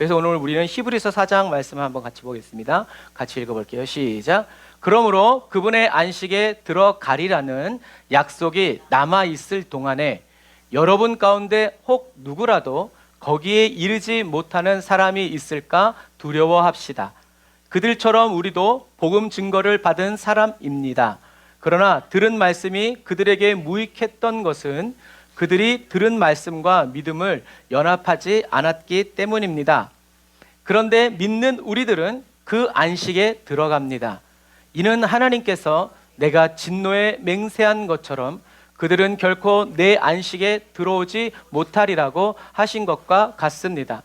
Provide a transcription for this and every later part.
그래서 오늘 우리는 히브리서 4장 말씀을 한번 같이 보겠습니다. 같이 읽어볼게요. 시작. 그러므로 그분의 안식에 들어가리라는 약속이 남아있을 동안에 여러분 가운데 혹 누구라도 거기에 이르지 못하는 사람이 있을까 두려워합시다. 그들처럼 우리도 복음 증거를 받은 사람입니다. 그러나 들은 말씀이 그들에게 무익했던 것은 그들이 들은 말씀과 믿음을 연합하지 않았기 때문입니다. 그런데 믿는 우리들은 그 안식에 들어갑니다. 이는 하나님께서 내가 진노에 맹세한 것처럼 그들은 결코 내 안식에 들어오지 못하리라고 하신 것과 같습니다.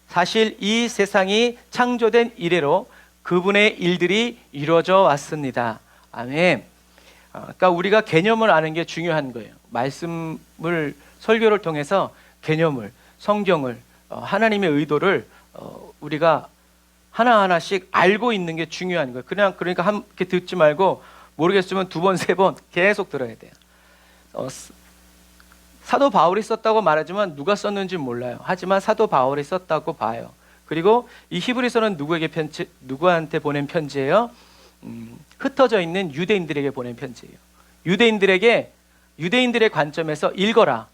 사실 이 세상이 창조된 이래로 그분의 일들이 이루어져 왔습니다. 아멘. 그러니까 우리가 개념을 아는 게 중요한 거예요. 말씀을 설교를 통해서 개념을, 성경을, 하나님의 의도를 우리가 하나하나씩 알고 있는 게 중요한 거예요. 그러니까 함께 듣지 말고 모르겠으면 2번, 3번 계속 들어야 돼요. 사도 바울이 썼다고 말하지만 누가 썼는지 몰라요. 하지만 사도 바울이 썼다고 봐요. 그리고 이 히브리서는 누구한테 보낸 편지예요? 흩어져 있는 유대인들에게 보낸 편지예요. 유대인들의 관점에서 읽어라.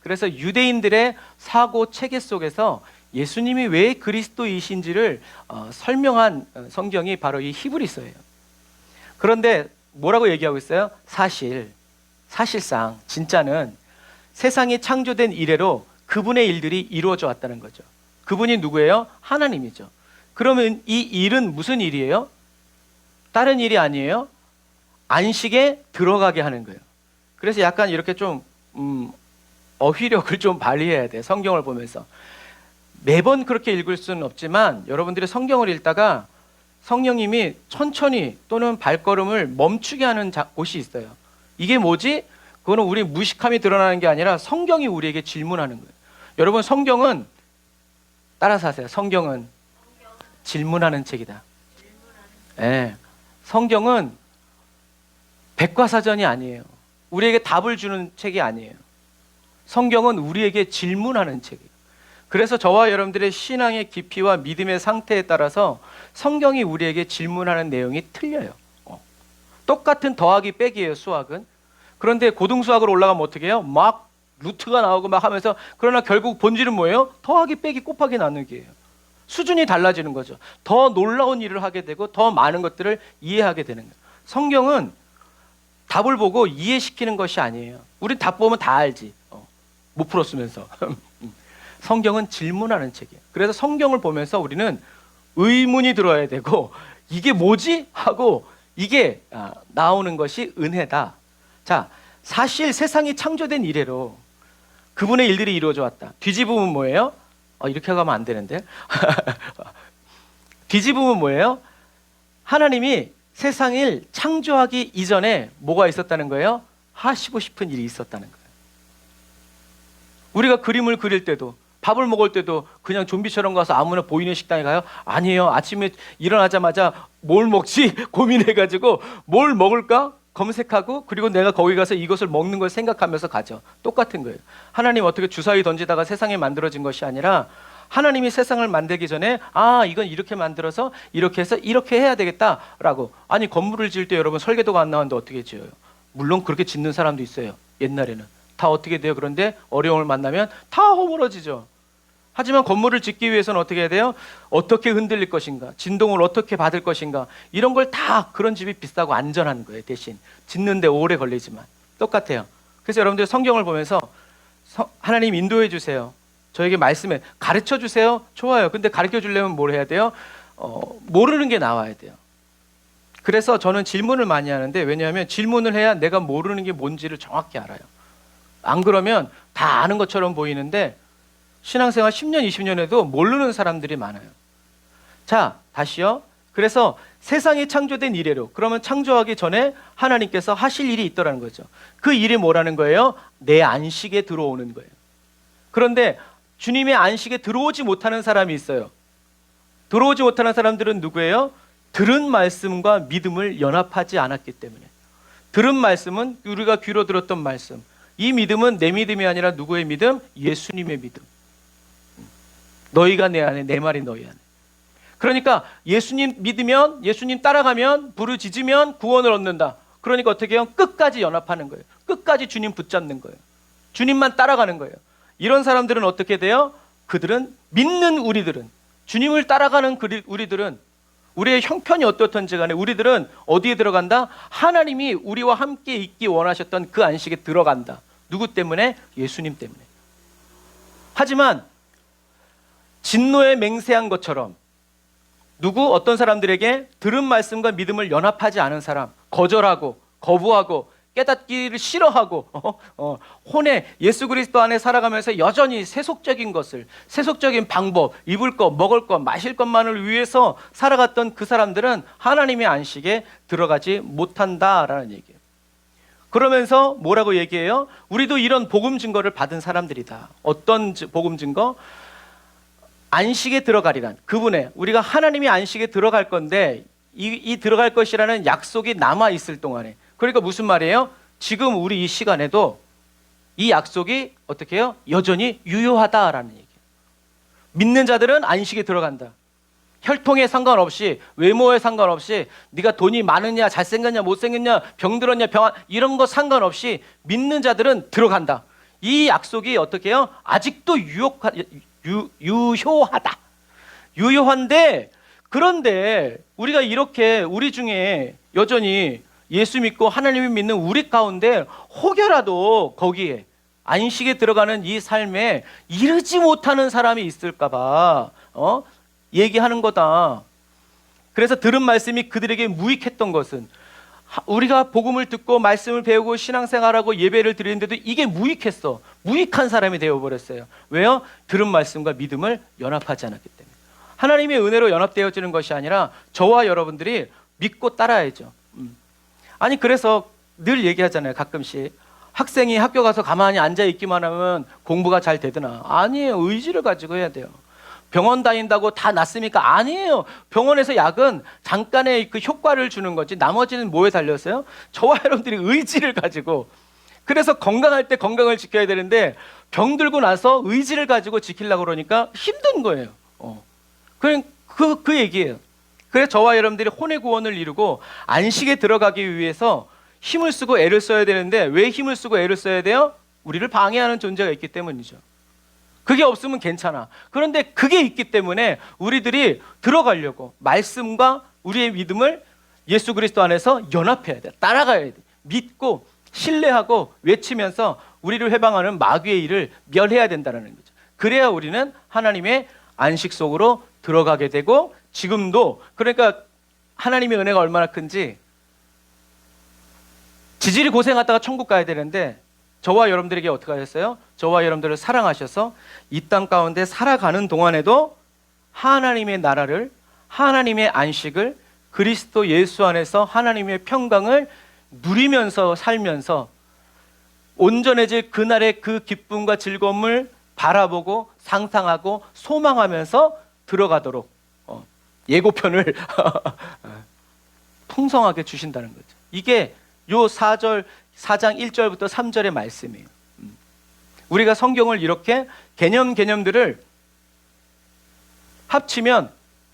그래서 유대인들의 사고 체계 속에서 예수님이 왜 그리스도이신지를 설명한 성경이 바로 이 히브리서예요. 그런데 뭐라고 얘기하고 있어요? 사실상 진짜는 세상이 창조된 이래로 그분의 일들이 이루어져 왔다는 거죠. 그분이 누구예요? 하나님이죠. 그러면 이 일은 무슨 일이에요? 다른 일이 아니에요. 안식에 들어가게 하는 거예요. 그래서 약간 이렇게 좀 어휘력을 좀 발휘해야 돼. 성경을 보면서 매번 그렇게 읽을 수는 없지만 여러분들이 성경을 읽다가 성령님이 천천히 또는 발걸음을 멈추게 하는 곳이 있어요. 이게 뭐지? 그거는 우리 무식함이 드러나는 게 아니라 성경이 우리에게 질문하는 거예요. 여러분, 성경은 따라서 하세요. 성경은 질문하는 책이다. 네. 성경은 백과사전이 아니에요. 우리에게 답을 주는 책이 아니에요. 성경은 우리에게 질문하는 책이에요. 그래서 저와 여러분들의 신앙의 깊이와 믿음의 상태에 따라서 성경이 우리에게 질문하는 내용이 틀려요. 똑같은 더하기 빼기예요, 수학은. 그런데 고등수학으로 올라가면 어떻게 해요? 막 루트가 나오고 막 하면서, 그러나 결국 본질은 뭐예요? 더하기 빼기 곱하기 나누기예요. 수준이 달라지는 거죠. 더 놀라운 일을 하게 되고 더 많은 것들을 이해하게 되는 거예요. 성경은 답을 보고 이해시키는 것이 아니에요. 우린 답 보면 다 알지. 못 풀었으면서. 성경은 질문하는 책이에요. 그래서 성경을 보면서 우리는 의문이 들어야 되고, 이게 뭐지? 하고 이게 나오는 것이 은혜다. 자, 사실 세상이 창조된 이래로 그분의 일들이 이루어져 왔다. 뒤집으면 뭐예요? 이렇게 가면 안 되는데. 뒤집으면 뭐예요? 하나님이 세상을 창조하기 이전에 뭐가 있었다는 거예요? 하시고 싶은 일이 있었다는 거예요. 우리가 그림을 그릴 때도, 밥을 먹을 때도 그냥 좀비처럼 가서 아무나 보이는 식당에 가요? 아니에요. 아침에 일어나자마자 뭘 먹지? 고민해가지고 뭘 먹을까? 검색하고, 그리고 내가 거기 가서 이것을 먹는 걸 생각하면서 가죠. 똑같은 거예요. 하나님 어떻게 주사위 던지다가 세상이 만들어진 것이 아니라, 하나님이 세상을 만들기 전에 이건 이렇게 만들어서 이렇게 해서 이렇게 해야 되겠다라고. 아니, 건물을 지을 때 여러분 설계도가 안 나왔는데 어떻게 지어요? 물론 그렇게 짓는 사람도 있어요. 옛날에는 다 어떻게 돼요? 그런데 어려움을 만나면 다 허물어지죠. 하지만 건물을 짓기 위해서는 어떻게 해야 돼요? 어떻게 흔들릴 것인가, 진동을 어떻게 받을 것인가, 이런 걸 다, 그런 집이 비싸고 안전한 거예요. 대신 짓는데 오래 걸리지만 똑같아요. 그래서 여러분들 성경을 보면서 하나님 인도해 주세요, 저에게 말씀해 가르쳐 주세요. 좋아요. 근데 가르쳐 주려면 뭘 해야 돼요? 모르는 게 나와야 돼요. 그래서 저는 질문을 많이 하는데, 왜냐하면 질문을 해야 내가 모르는 게 뭔지를 정확히 알아요. 안 그러면 다 아는 것처럼 보이는데 신앙생활 10년, 20년 해도 모르는 사람들이 많아요. 자, 다시요. 그래서 세상이 창조된 이래로, 그러면 창조하기 전에 하나님께서 하실 일이 있더라는 거죠. 그 일이 뭐라는 거예요? 내 안식에 들어오는 거예요. 그런데 주님의 안식에 들어오지 못하는 사람이 있어요. 들어오지 못하는 사람들은 누구예요? 들은 말씀과 믿음을 연합하지 않았기 때문에. 들은 말씀은 우리가 귀로 들었던 말씀. 이 믿음은 내 믿음이 아니라 누구의 믿음? 예수님의 믿음. 너희가 내 안에, 내 말이 너희 안에. 그러니까 예수님 믿으면, 예수님 따라가면, 부르짖으면 구원을 얻는다. 그러니까 어떻게 해요? 끝까지 연합하는 거예요. 끝까지 주님 붙잡는 거예요. 주님만 따라가는 거예요. 이런 사람들은 어떻게 돼요? 그들은 믿는 우리들은, 주님을 따라가는 우리들은, 우리의 형편이 어떻든지 간에 우리들은 어디에 들어간다? 하나님이 우리와 함께 있기 원하셨던 그 안식에 들어간다. 누구 때문에? 예수님 때문에. 하지만 진노에 맹세한 것처럼 어떤 사람들에게 들은 말씀과 믿음을 연합하지 않은 사람, 거절하고 거부하고 깨닫기를 싫어하고 혼에 예수 그리스도 안에 살아가면서 여전히 세속적인 것을, 세속적인 방법, 입을 것, 먹을 것, 마실 것만을 위해서 살아갔던 그 사람들은 하나님의 안식에 들어가지 못한다라는 얘기예요. 그러면서 뭐라고 얘기해요? 우리도 이런 복음 증거를 받은 사람들이다. 어떤 복음 증거? 안식에 들어가리란, 그분의, 우리가 하나님의 안식에 들어갈 건데 이 들어갈 것이라는 약속이 남아 있을 동안에, 그러니까 무슨 말이에요? 지금 우리 이 시간에도 이 약속이 어떻게 해요? 여전히 유효하다라는 얘기예요. 믿는 자들은 안식에 들어간다. 혈통에 상관없이, 외모에 상관없이, 네가 돈이 많으냐, 잘생겼냐, 못생겼냐, 병들었냐, 이런 거 상관없이 믿는 자들은 들어간다. 이 약속이 어떻게 해요? 아직도 유효하다. 유효한데, 그런데 우리가 이렇게 우리 중에 여전히 예수 믿고 하나님을 믿는 우리 가운데 혹여라도 거기에 안식에 들어가는 이 삶에 이르지 못하는 사람이 있을까봐 얘기하는 거다. 그래서 들은 말씀이 그들에게 무익했던 것은, 우리가 복음을 듣고 말씀을 배우고 신앙생활하고 예배를 드리는데도 이게 무익했어. 무익한 사람이 되어버렸어요. 왜요? 들은 말씀과 믿음을 연합하지 않았기 때문에. 하나님의 은혜로 연합되어지는 것이 아니라 저와 여러분들이 믿고 따라야죠. 아니, 그래서 늘 얘기하잖아요. 가끔씩 학생이 학교 가서 가만히 앉아있기만 하면 공부가 잘 되드나? 아니에요. 의지를 가지고 해야 돼요. 병원 다닌다고 다 낫습니까? 아니에요. 병원에서 약은 잠깐의 그 효과를 주는 거지 나머지는 뭐에 달렸어요? 저와 여러분들이 의지를 가지고, 그래서 건강할 때 건강을 지켜야 되는데 병들고 나서 의지를 가지고 지키려고 그러니까 힘든 거예요. 그 얘기예요. 그래서 저와 여러분들이 혼의 구원을 이루고 안식에 들어가기 위해서 힘을 쓰고 애를 써야 되는데, 왜 힘을 쓰고 애를 써야 돼요? 우리를 방해하는 존재가 있기 때문이죠. 그게 없으면 괜찮아. 그런데 그게 있기 때문에 우리들이 들어가려고 말씀과 우리의 믿음을 예수 그리스도 안에서 연합해야 돼. 따라가야 돼. 믿고 신뢰하고 외치면서 우리를 해방하는 마귀의 일을 멸해야 된다는 거죠. 그래야 우리는 하나님의 안식 속으로 들어가게 되고, 지금도, 그러니까 하나님의 은혜가 얼마나 큰지, 지질이 고생하다가 천국 가야 되는데 저와 여러분들에게 어떻게 하셨어요? 저와 여러분들을 사랑하셔서 이 땅 가운데 살아가는 동안에도 하나님의 나라를, 하나님의 안식을, 그리스도 예수 안에서 하나님의 평강을 누리면서 살면서 온전해질 그날의 그 기쁨과 즐거움을 바라보고 상상하고 소망하면서 들어가도록 예고편을 풍성하게 주신다는 거죠. 이게 요 4장 1절부터 3절의 말씀이에요. 우리가 성경을 이렇게 개념들을 합치면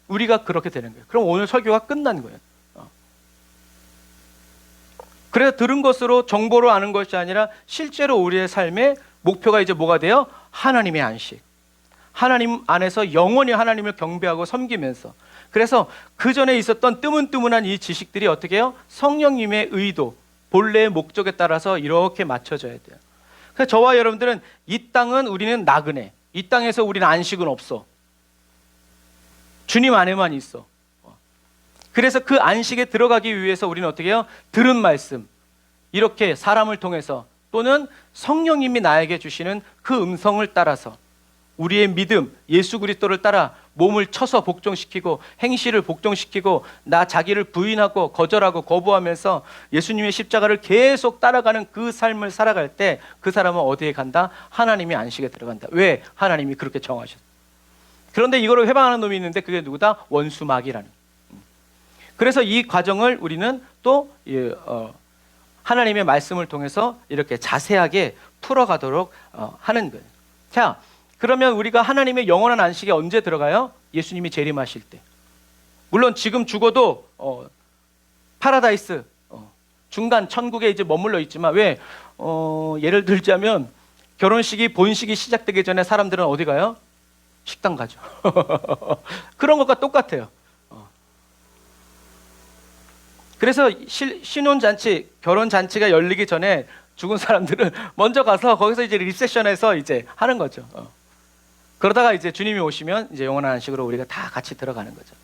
우리가 그렇게 되는 거예요. 그럼 오늘 설교가 끝난 거예요. 그래서 들은 것으로 정보로 아는 것이 아니라 실제로 우리의 삶의 목표가 이제 뭐가 돼요? 하나님의 안식. 하나님 안에서 영원히 하나님을 경배하고 섬기면서, 그래서 그 전에 있었던 뜨문뜨문한 이 지식들이 어떻게 해요? 성령님의 의도, 본래의 목적에 따라서 이렇게 맞춰져야 돼요. 그래서 저와 여러분들은 이 땅은 우리는 나그네, 이 땅에서 우리는 안식은 없어. 주님 안에만 있어. 그래서 그 안식에 들어가기 위해서 우리는 어떻게 해요? 들은 말씀, 이렇게 사람을 통해서 또는 성령님이 나에게 주시는 그 음성을 따라서 우리의 믿음, 예수 그리스도를 따라 몸을 쳐서 복종시키고 행실을 복종시키고 나 자기를 부인하고 거절하고 거부하면서 예수님의 십자가를 계속 따라가는 그 삶을 살아갈 때 그 사람은 어디에 간다? 하나님의 안식에 들어간다. 왜? 하나님이 그렇게 정하셨어. 그런데 이거를 회방하는 놈이 있는데 그게 누구다? 원수마귀라는. 그래서 이 과정을 우리는 또 하나님의 말씀을 통해서 이렇게 자세하게 풀어가도록 하는 거예요. 자, 그러면 우리가 하나님의 영원한 안식에 언제 들어가요? 예수님이 재림하실 때. 물론 지금 죽어도 파라다이스 중간 천국에 이제 머물러 있지만 왜 예를 들자면 결혼식이 본식이 시작되기 전에 사람들은 어디 가요? 식당 가죠. 그런 것과 똑같아요. 그래서 신혼잔치, 결혼잔치가 열리기 전에 죽은 사람들은 먼저 가서 거기서 이제 리셉션에서 이제 하는 거죠. 그러다가 이제 주님이 오시면 이제 영원한 안식으로 우리가 다 같이 들어가는 거죠.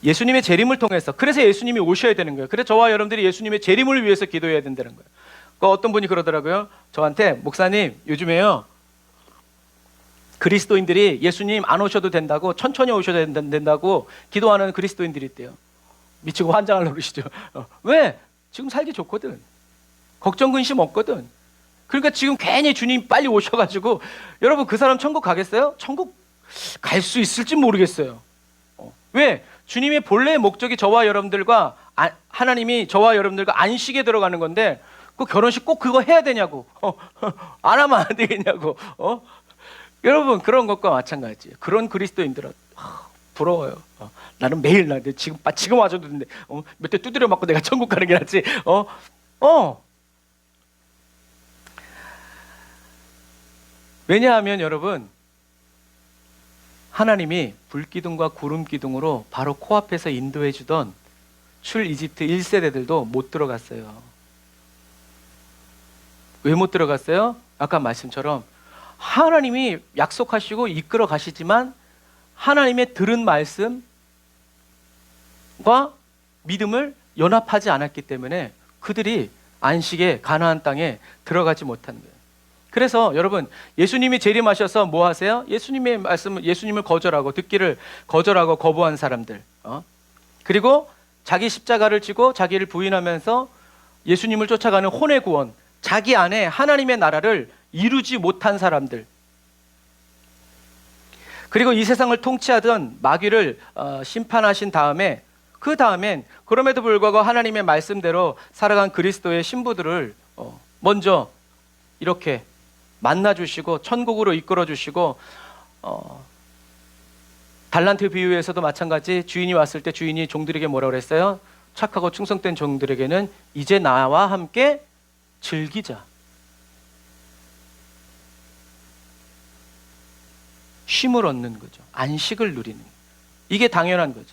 예수님의 재림을 통해서. 그래서 예수님이 오셔야 되는 거예요. 그래서 저와 여러분들이 예수님의 재림을 위해서 기도해야 된다는 거예요. 어떤 분이 그러더라고요. 저한테, 목사님 요즘에요 그리스도인들이 예수님 안 오셔도 된다고, 천천히 오셔도 된다고 기도하는 그리스도인들이 있대요. 미치고 환장을 노리시죠. 왜? 지금 살기 좋거든. 걱정 근심 없거든. 그러니까 지금 괜히 주님 빨리 오셔가지고, 여러분 그 사람 천국 가겠어요? 천국 갈 수 있을지 모르겠어요. 왜? 주님의 본래의 목적이 저와 여러분들과 하나님이 저와 여러분들과 안식에 들어가는 건데, 그 결혼식 꼭 그거 해야 되냐고, 안 하면 안 되겠냐고. 여러분 그런 것과 마찬가지예요. 그런 그리스도인들은 부러워요. 나는 매일 지금 와줘도 되는데 몇 대 두드려 맞고 내가 천국 가는 게 낫지. 왜냐하면 여러분, 하나님이 불기둥과 구름기둥으로 바로 코앞에서 인도해 주던 출 이집트 1세대들도 못 들어갔어요. 왜 못 들어갔어요? 아까 말씀처럼 하나님이 약속하시고 이끌어 가시지만 하나님의 들은 말씀과 믿음을 연합하지 않았기 때문에 그들이 안식의 가나안 땅에 들어가지 못한 거예요. 그래서 여러분, 예수님이 재림하셔서 뭐 하세요? 예수님의 말씀, 예수님을 거절하고 듣기를 거절하고 거부한 사람들, 그리고 자기 십자가를 지고 자기를 부인하면서 예수님을 쫓아가는 혼의 구원, 자기 안에 하나님의 나라를 이루지 못한 사람들, 그리고 이 세상을 통치하던 마귀를 심판하신 다음에, 그 다음엔 그럼에도 불구하고 하나님의 말씀대로 살아간 그리스도의 신부들을 먼저 이렇게 만나주시고 천국으로 이끌어주시고, 달란트 비유에서도 마찬가지, 주인이 왔을 때 주인이 종들에게 뭐라고 그랬어요? 착하고 충성된 종들에게는 이제 나와 함께 즐기자, 쉼을 얻는 거죠. 안식을 누리는, 이게 당연한 거죠.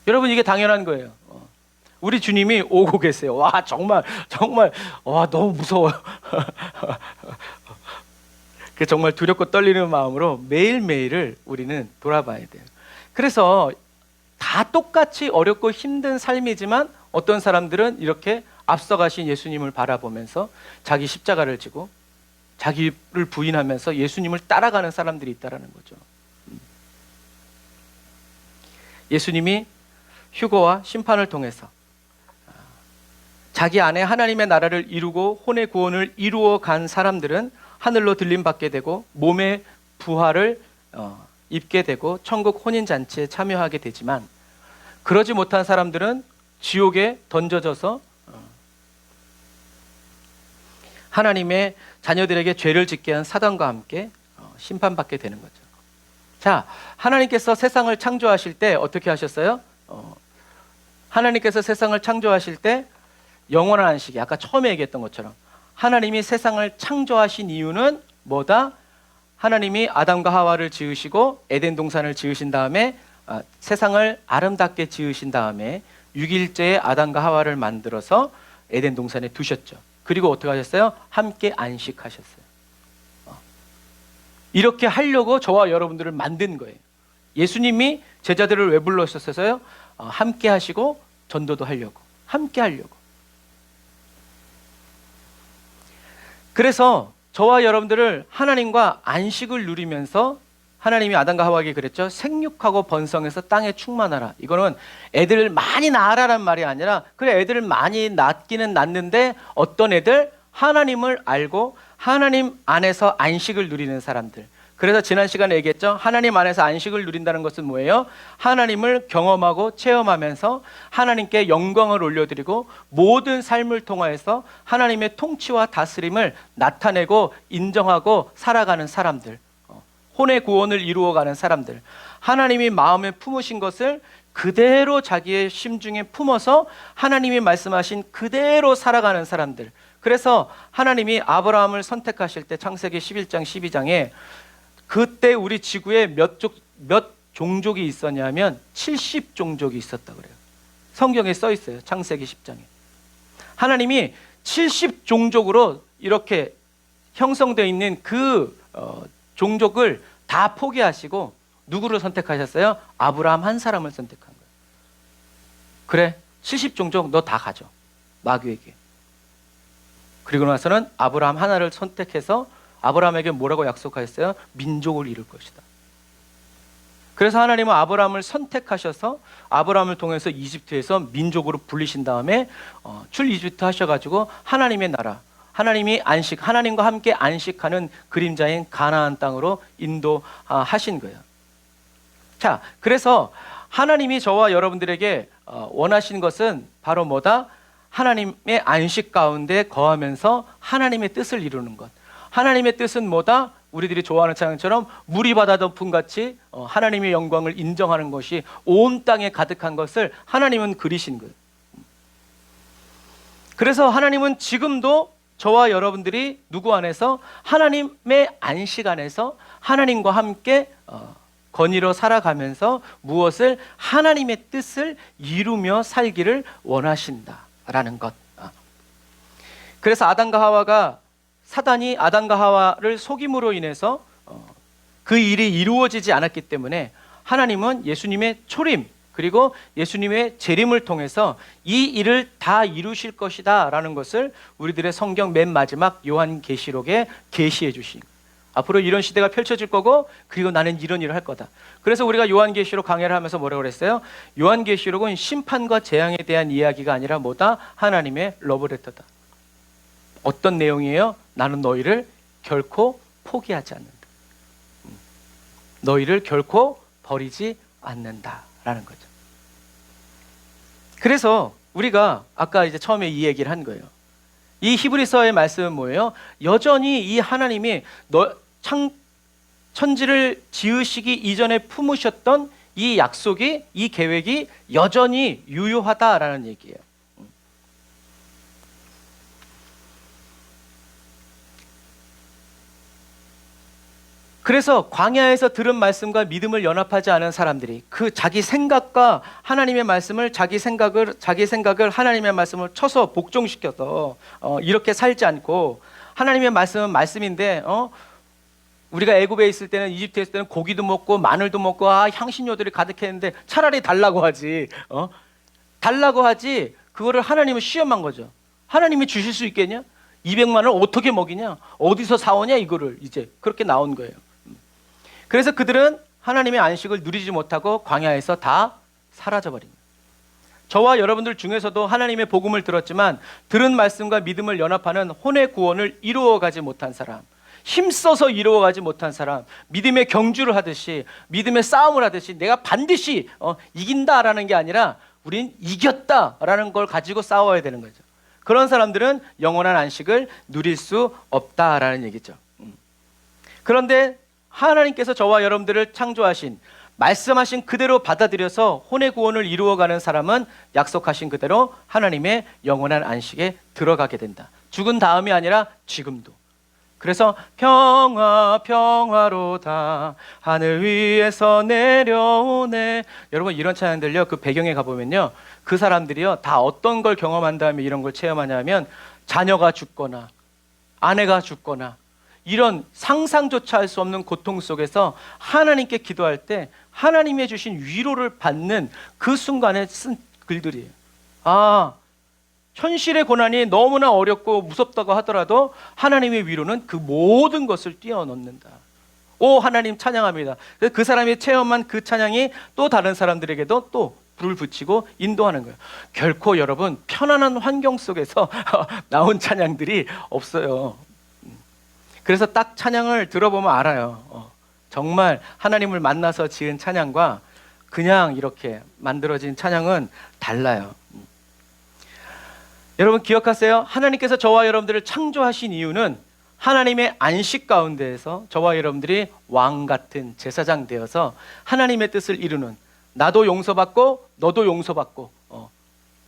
여러분, 이게 당연한 거예요. 우리 주님이 오고 계세요. 와, 정말 와, 너무 무서워요. 정말 두렵고 떨리는 마음으로 매일매일을 우리는 돌아봐야 돼요. 그래서 다 똑같이 어렵고 힘든 삶이지만 어떤 사람들은 이렇게 앞서가신 예수님을 바라보면서 자기 십자가를 지고 자기를 부인하면서 예수님을 따라가는 사람들이 있다는 거죠. 예수님이 휴거와 심판을 통해서 자기 안에 하나님의 나라를 이루고 혼의 구원을 이루어 간 사람들은 하늘로 들림받게 되고 몸의 부활을 입게 되고 천국 혼인잔치에 참여하게 되지만, 그러지 못한 사람들은 지옥에 던져져서 하나님의 자녀들에게 죄를 짓게 한 사단과 함께 심판받게 되는 거죠. 자, 하나님께서 세상을 창조하실 때 어떻게 하셨어요? 하나님께서 세상을 창조하실 때 영원한 안식이, 아까 처음에 얘기했던 것처럼 하나님이 세상을 창조하신 이유는 뭐다? 하나님이 아담과 하와를 지으시고 에덴 동산을 지으신 다음에 세상을 아름답게 지으신 다음에 6일째에 아담과 하와를 만들어서 에덴 동산에 두셨죠. 그리고 어떻게 하셨어요? 함께 안식하셨어요. 이렇게 하려고 저와 여러분들을 만든 거예요. 예수님이 제자들을 왜 불러셨어요? 함께 하시고 전도도 하려고, 함께 하려고. 그래서 저와 여러분들을 하나님과 안식을 누리면서, 하나님이 아담과 하와에게 그랬죠. 생육하고 번성해서 땅에 충만하라. 이거는 애들을 많이 낳으라란 말이 아니라, 그래 애들을 많이 낳기는 낳는데 어떤 애들? 하나님을 알고 하나님 안에서 안식을 누리는 사람들, 그래서 지난 시간에 얘기했죠. 하나님 안에서 안식을 누린다는 것은 뭐예요? 하나님을 경험하고 체험하면서 하나님께 영광을 올려드리고 모든 삶을 통하여서 하나님의 통치와 다스림을 나타내고 인정하고 살아가는 사람들, 혼의 구원을 이루어가는 사람들, 하나님이 마음에 품으신 것을 그대로 자기의 심중에 품어서 하나님이 말씀하신 그대로 살아가는 사람들. 그래서 하나님이 아브라함을 선택하실 때 창세기 11장 12장에 그때 우리 지구에 몇 종족이 있었냐면 70종족이 있었다고 그래요. 성경에 써 있어요. 창세기 10장에. 하나님이 70종족으로 이렇게 형성되어 있는 그 종족을 다 포기하시고 누구를 선택하셨어요? 아브라함 한 사람을 선택한 거예요. 그래, 70종족 너 다 가져. 마귀에게. 그리고 나서는 아브라함 하나를 선택해서 아브라함에게 뭐라고 약속하셨어요? 민족을 이룰 것이다. 그래서 하나님은 아브라함을 선택하셔서 아브라함을 통해서 이집트에서 민족으로 불리신 다음에 출이집트 하셔가지고 하나님의 나라, 하나님이 하나님과 함께 안식하는 그림자인 가나안 땅으로 인도하신 거예요. 자, 그래서 하나님이 저와 여러분들에게 원하신 것은 바로 뭐다? 하나님의 안식 가운데 거하면서 하나님의 뜻을 이루는 것. 하나님의 뜻은 뭐다? 우리들이 좋아하는 찬양처럼 물이 바다 덮음같이 하나님의 영광을 인정하는 것이 온 땅에 가득한 것을 하나님은 그리신 거예요. 그래서 하나님은 지금도 저와 여러분들이 누구 안에서? 하나님의 안식 안에서 하나님과 함께 건의로 살아가면서 무엇을? 하나님의 뜻을 이루며 살기를 원하신다라는 것. 그래서 아담과 하와가 사단이 아담과 하와를 속임으로 인해서 그 일이 이루어지지 않았기 때문에 하나님은 예수님의 초림 그리고 예수님의 재림을 통해서 이 일을 다 이루실 것이다 라는 것을 우리들의 성경 맨 마지막 요한계시록에 계시해 주신 거예요. 앞으로 이런 시대가 펼쳐질 거고 그리고 나는 이런 일을 할 거다. 그래서 우리가 요한계시록 강해를 하면서 뭐라고 그랬어요? 요한계시록은 심판과 재앙에 대한 이야기가 아니라 뭐다? 하나님의 러브레터다. 어떤 내용이에요? 나는 너희를 결코 포기하지 않는다. 너희를 결코 버리지 않는다라는 거죠. 그래서 우리가 아까 이제 처음에 이 얘기를 한 거예요. 이 히브리서의 말씀은 뭐예요? 여전히 이 하나님이 천지를 지으시기 이전에 품으셨던 이 약속이, 이 계획이 여전히 유효하다라는 얘기예요. 그래서 광야에서 들은 말씀과 믿음을 연합하지 않은 사람들이 그 자기 생각과 하나님의 말씀을 자기 생각을 하나님의 말씀을 쳐서 복종시켜서 이렇게 살지 않고 하나님의 말씀은 말씀인데 우리가 애굽에 있을 때는 이집트에 있을 때는 고기도 먹고 마늘도 먹고 향신료들이 가득했는데 차라리 달라고 하지 그거를 하나님은 시험한 거죠. 하나님이 주실 수 있겠냐? 200만 원 어떻게 먹이냐? 어디서 사오냐? 이거를 이제 그렇게 나온 거예요. 그래서 그들은 하나님의 안식을 누리지 못하고 광야에서 다 사라져버린 거예요. 저와 여러분들 중에서도 하나님의 복음을 들었지만 들은 말씀과 믿음을 연합하는 혼의 구원을 이루어가지 못한 사람, 힘써서 이루어가지 못한 사람, 믿음의 경주를 하듯이 믿음의 싸움을 하듯이 내가 반드시 이긴다라는 게 아니라 우린 이겼다라는 걸 가지고 싸워야 되는 거죠. 그런 사람들은 영원한 안식을 누릴 수 없다라는 얘기죠. 그런데 하나님께서 저와 여러분들을 창조하신 말씀하신 그대로 받아들여서 혼의 구원을 이루어가는 사람은 약속하신 그대로 하나님의 영원한 안식에 들어가게 된다. 죽은 다음이 아니라 지금도. 그래서 평화로다 하늘 위에서 내려오네. 여러분 이런 찬양들요 그 배경에 가보면요 그 사람들이요 다 어떤 걸 경험한 다음에 이런 걸 체험하냐면 자녀가 죽거나 아내가 죽거나 이런 상상조차 할 수 없는 고통 속에서 하나님께 기도할 때 하나님이 주신 위로를 받는 그 순간에 쓴 글들이에요. 현실의 고난이 너무나 어렵고 무섭다고 하더라도 하나님의 위로는 그 모든 것을 뛰어넘는다. 오 하나님 찬양합니다. 그 사람이 체험한 그 찬양이 또 다른 사람들에게도 또 불을 붙이고 인도하는 거예요. 결코 여러분 편안한 환경 속에서 나온 찬양들이 없어요. 그래서 딱 찬양을 들어보면 알아요. 정말 하나님을 만나서 지은 찬양과 그냥 이렇게 만들어진 찬양은 달라요. 여러분 기억하세요? 하나님께서 저와 여러분들을 창조하신 이유는 하나님의 안식 가운데에서 저와 여러분들이 왕 같은 제사장 되어서 하나님의 뜻을 이루는, 나도 용서받고 너도 용서받고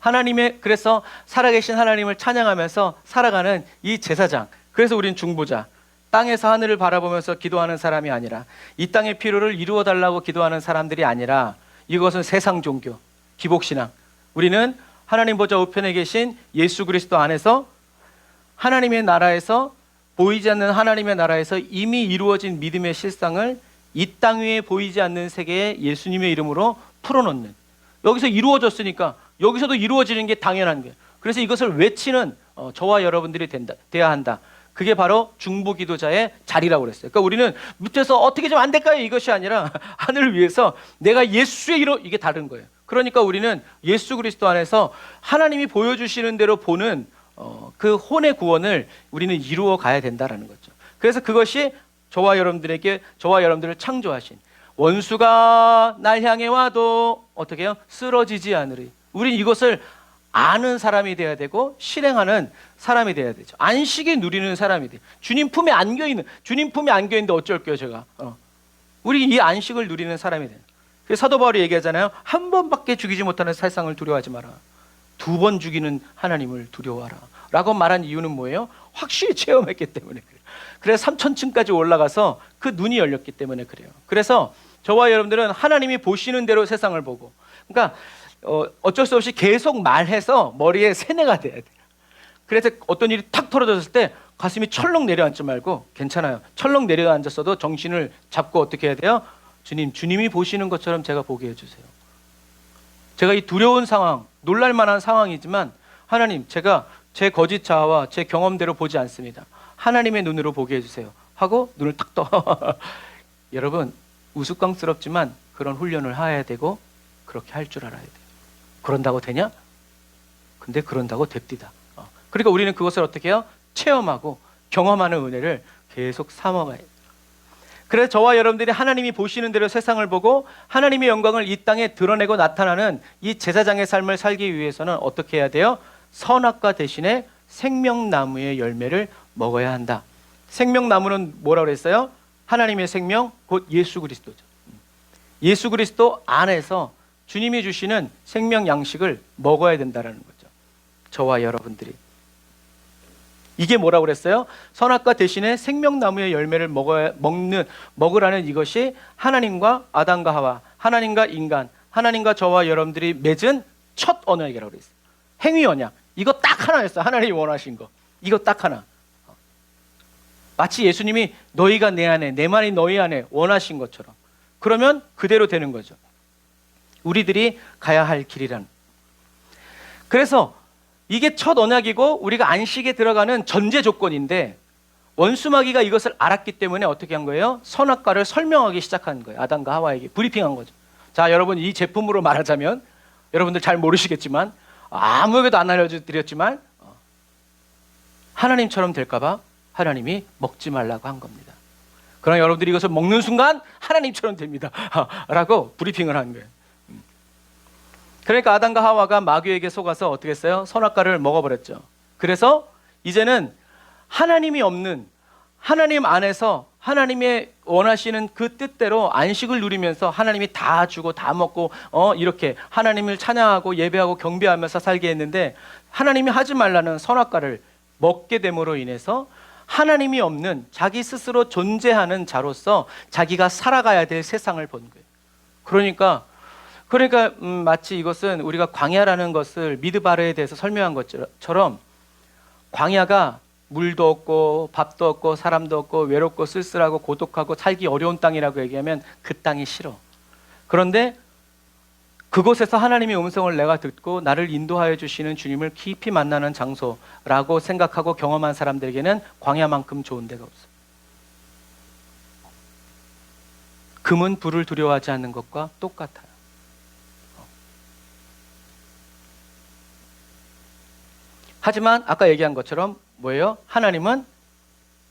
하나님의, 그래서 살아계신 하나님을 찬양하면서 살아가는 이 제사장. 그래서 우린 중보자, 땅에서 하늘을 바라보면서 기도하는 사람이 아니라, 이 땅의 필요를 이루어 달라고 기도하는 사람들이 아니라, 이것은 세상 종교, 기복신앙. 우리는 하나님 보좌 우편에 계신 예수 그리스도 안에서 하나님의 나라에서, 보이지 않는 하나님의 나라에서 이미 이루어진 믿음의 실상을 이 땅 위에 보이지 않는 세계에 예수님의 이름으로 풀어놓는, 여기서 이루어졌으니까 여기서도 이루어지는 게 당연한 거예요. 그래서 이것을 외치는 저와 여러분들이 돼야 한다. 그게 바로 중보기도자의 자리라고 그랬어요. 그러니까 우리는 밑에서 어떻게 좀 안 될까요? 이것이 아니라 하늘을 위해서 내가 예수의 이름, 이게 다른 거예요. 그러니까 우리는 예수 그리스도 안에서 하나님이 보여주시는 대로 보는 그 혼의 구원을 우리는 이루어 가야 된다라는 거죠. 그래서 그것이 저와 여러분들을 창조하신, 원수가 날 향해 와도 어떻게 해요? 쓰러지지 않으리. 우린 이것을 아는 사람이 돼야 되고 실행하는 사람이 돼야 되죠. 안식에 누리는 사람이 돼요. 주님 품에 안겨있는데 어쩔게요 제가. 우리 이 안식을 누리는 사람이 돼요. 그래서 사도 바울이 얘기하잖아요. 한 번밖에 죽이지 못하는 세상을 두려워하지 마라. 2번 죽이는 하나님을 두려워하라 라고 말한 이유는 뭐예요? 확실히 체험했기 때문에 그래요. 그래서 3000층까지 올라가서 그 눈이 열렸기 때문에 그래요. 그래서 저와 여러분들은 하나님이 보시는 대로 세상을 보고, 그러니까 어쩔 수 없이 계속 말해서 머리에 세뇌가 돼야 돼요. 그래서 어떤 일이 탁 털어졌을 때 가슴이 철렁 내려앉지 말고, 괜찮아요, 철렁 내려앉았어도 정신을 잡고 어떻게 해야 돼요? 주님이 보시는 것처럼 제가 보게 해주세요. 제가 이 두려운 상황, 놀랄만한 상황이지만 하나님, 제가 제 거짓 자아와 제 경험대로 보지 않습니다. 하나님의 눈으로 보게 해주세요 하고 눈을 탁 떠. 여러분, 우스꽝스럽지만 그런 훈련을 해야 되고 그렇게 할 줄 알아야 돼요. 그런다고 되냐? 근데 그런다고 됩디다. 그러니까 우리는 그것을 어떻게 해요? 체험하고 경험하는 은혜를 계속 삼아가야 돼요. 그래서 저와 여러분들이 하나님이 보시는 대로 세상을 보고 하나님의 영광을 이 땅에 드러내고 나타나는 이 제사장의 삶을 살기 위해서는 어떻게 해야 돼요? 선악과 대신에 생명나무의 열매를 먹어야 한다. 생명나무는 뭐라고 그랬어요? 하나님의 생명, 곧 예수 그리스도죠. 예수 그리스도 안에서 주님이 주시는 생명 양식을 먹어야 된다는 거죠. 저와 여러분들이. 이게 뭐라고 그랬어요? 선악과 대신에 생명나무의 열매를 먹으라는 이것이 하나님과 아담과 하와, 하나님과 인간, 하나님과 저와 여러분들이 맺은 첫 언약이라고 그랬어요. 행위 언약. 이거 딱 하나였어요. 하나님이 원하신 거. 이거 딱 하나. 마치 예수님이 너희가 내 안에, 내 말이 너희 안에 원하신 것처럼. 그러면 그대로 되는 거죠. 우리들이 가야 할 길이란. 그래서 이게 첫 언약이고 우리가 안식에 들어가는 전제 조건인데, 원수마귀가 이것을 알았기 때문에 어떻게 한 거예요? 선악과를 설명하기 시작한 거예요. 아담과 하와에게 브리핑한 거죠. 자, 여러분, 이 제품으로 말하자면, 여러분들 잘 모르시겠지만, 아무에게도 안 알려드렸지만 하나님처럼 될까봐 하나님이 먹지 말라고 한 겁니다. 그러나 여러분들이 이것을 먹는 순간 하나님처럼 됩니다 라고 브리핑을 한 거예요. 그러니까 아담과 하와가 마귀에게 속아서 어떻게 했어요? 선악과를 먹어버렸죠. 그래서 이제는 하나님이 없는, 하나님 안에서 하나님의 원하시는 그 뜻대로 안식을 누리면서 하나님이 다 주고 다 먹고 이렇게 하나님을 찬양하고 예배하고 경배하면서 살게 했는데, 하나님이 하지 말라는 선악과를 먹게 됨으로 인해서 하나님이 없는 자기 스스로 존재하는 자로서 자기가 살아가야 될 세상을 본 거예요. 그러니까 마치 이것은 우리가 광야라는 것을 미드바르에 대해서 설명한 것처럼, 광야가 물도 없고 밥도 없고 사람도 없고 외롭고 쓸쓸하고 고독하고 살기 어려운 땅이라고 얘기하면 그 땅이 싫어. 그런데 그곳에서 하나님의 음성을 내가 듣고 나를 인도하여 주시는 주님을 깊이 만나는 장소라고 생각하고 경험한 사람들에게는 광야만큼 좋은 데가 없어. 금은 불을 두려워하지 않는 것과 똑같아요. 하지만 아까 얘기한 것처럼 뭐예요? 하나님은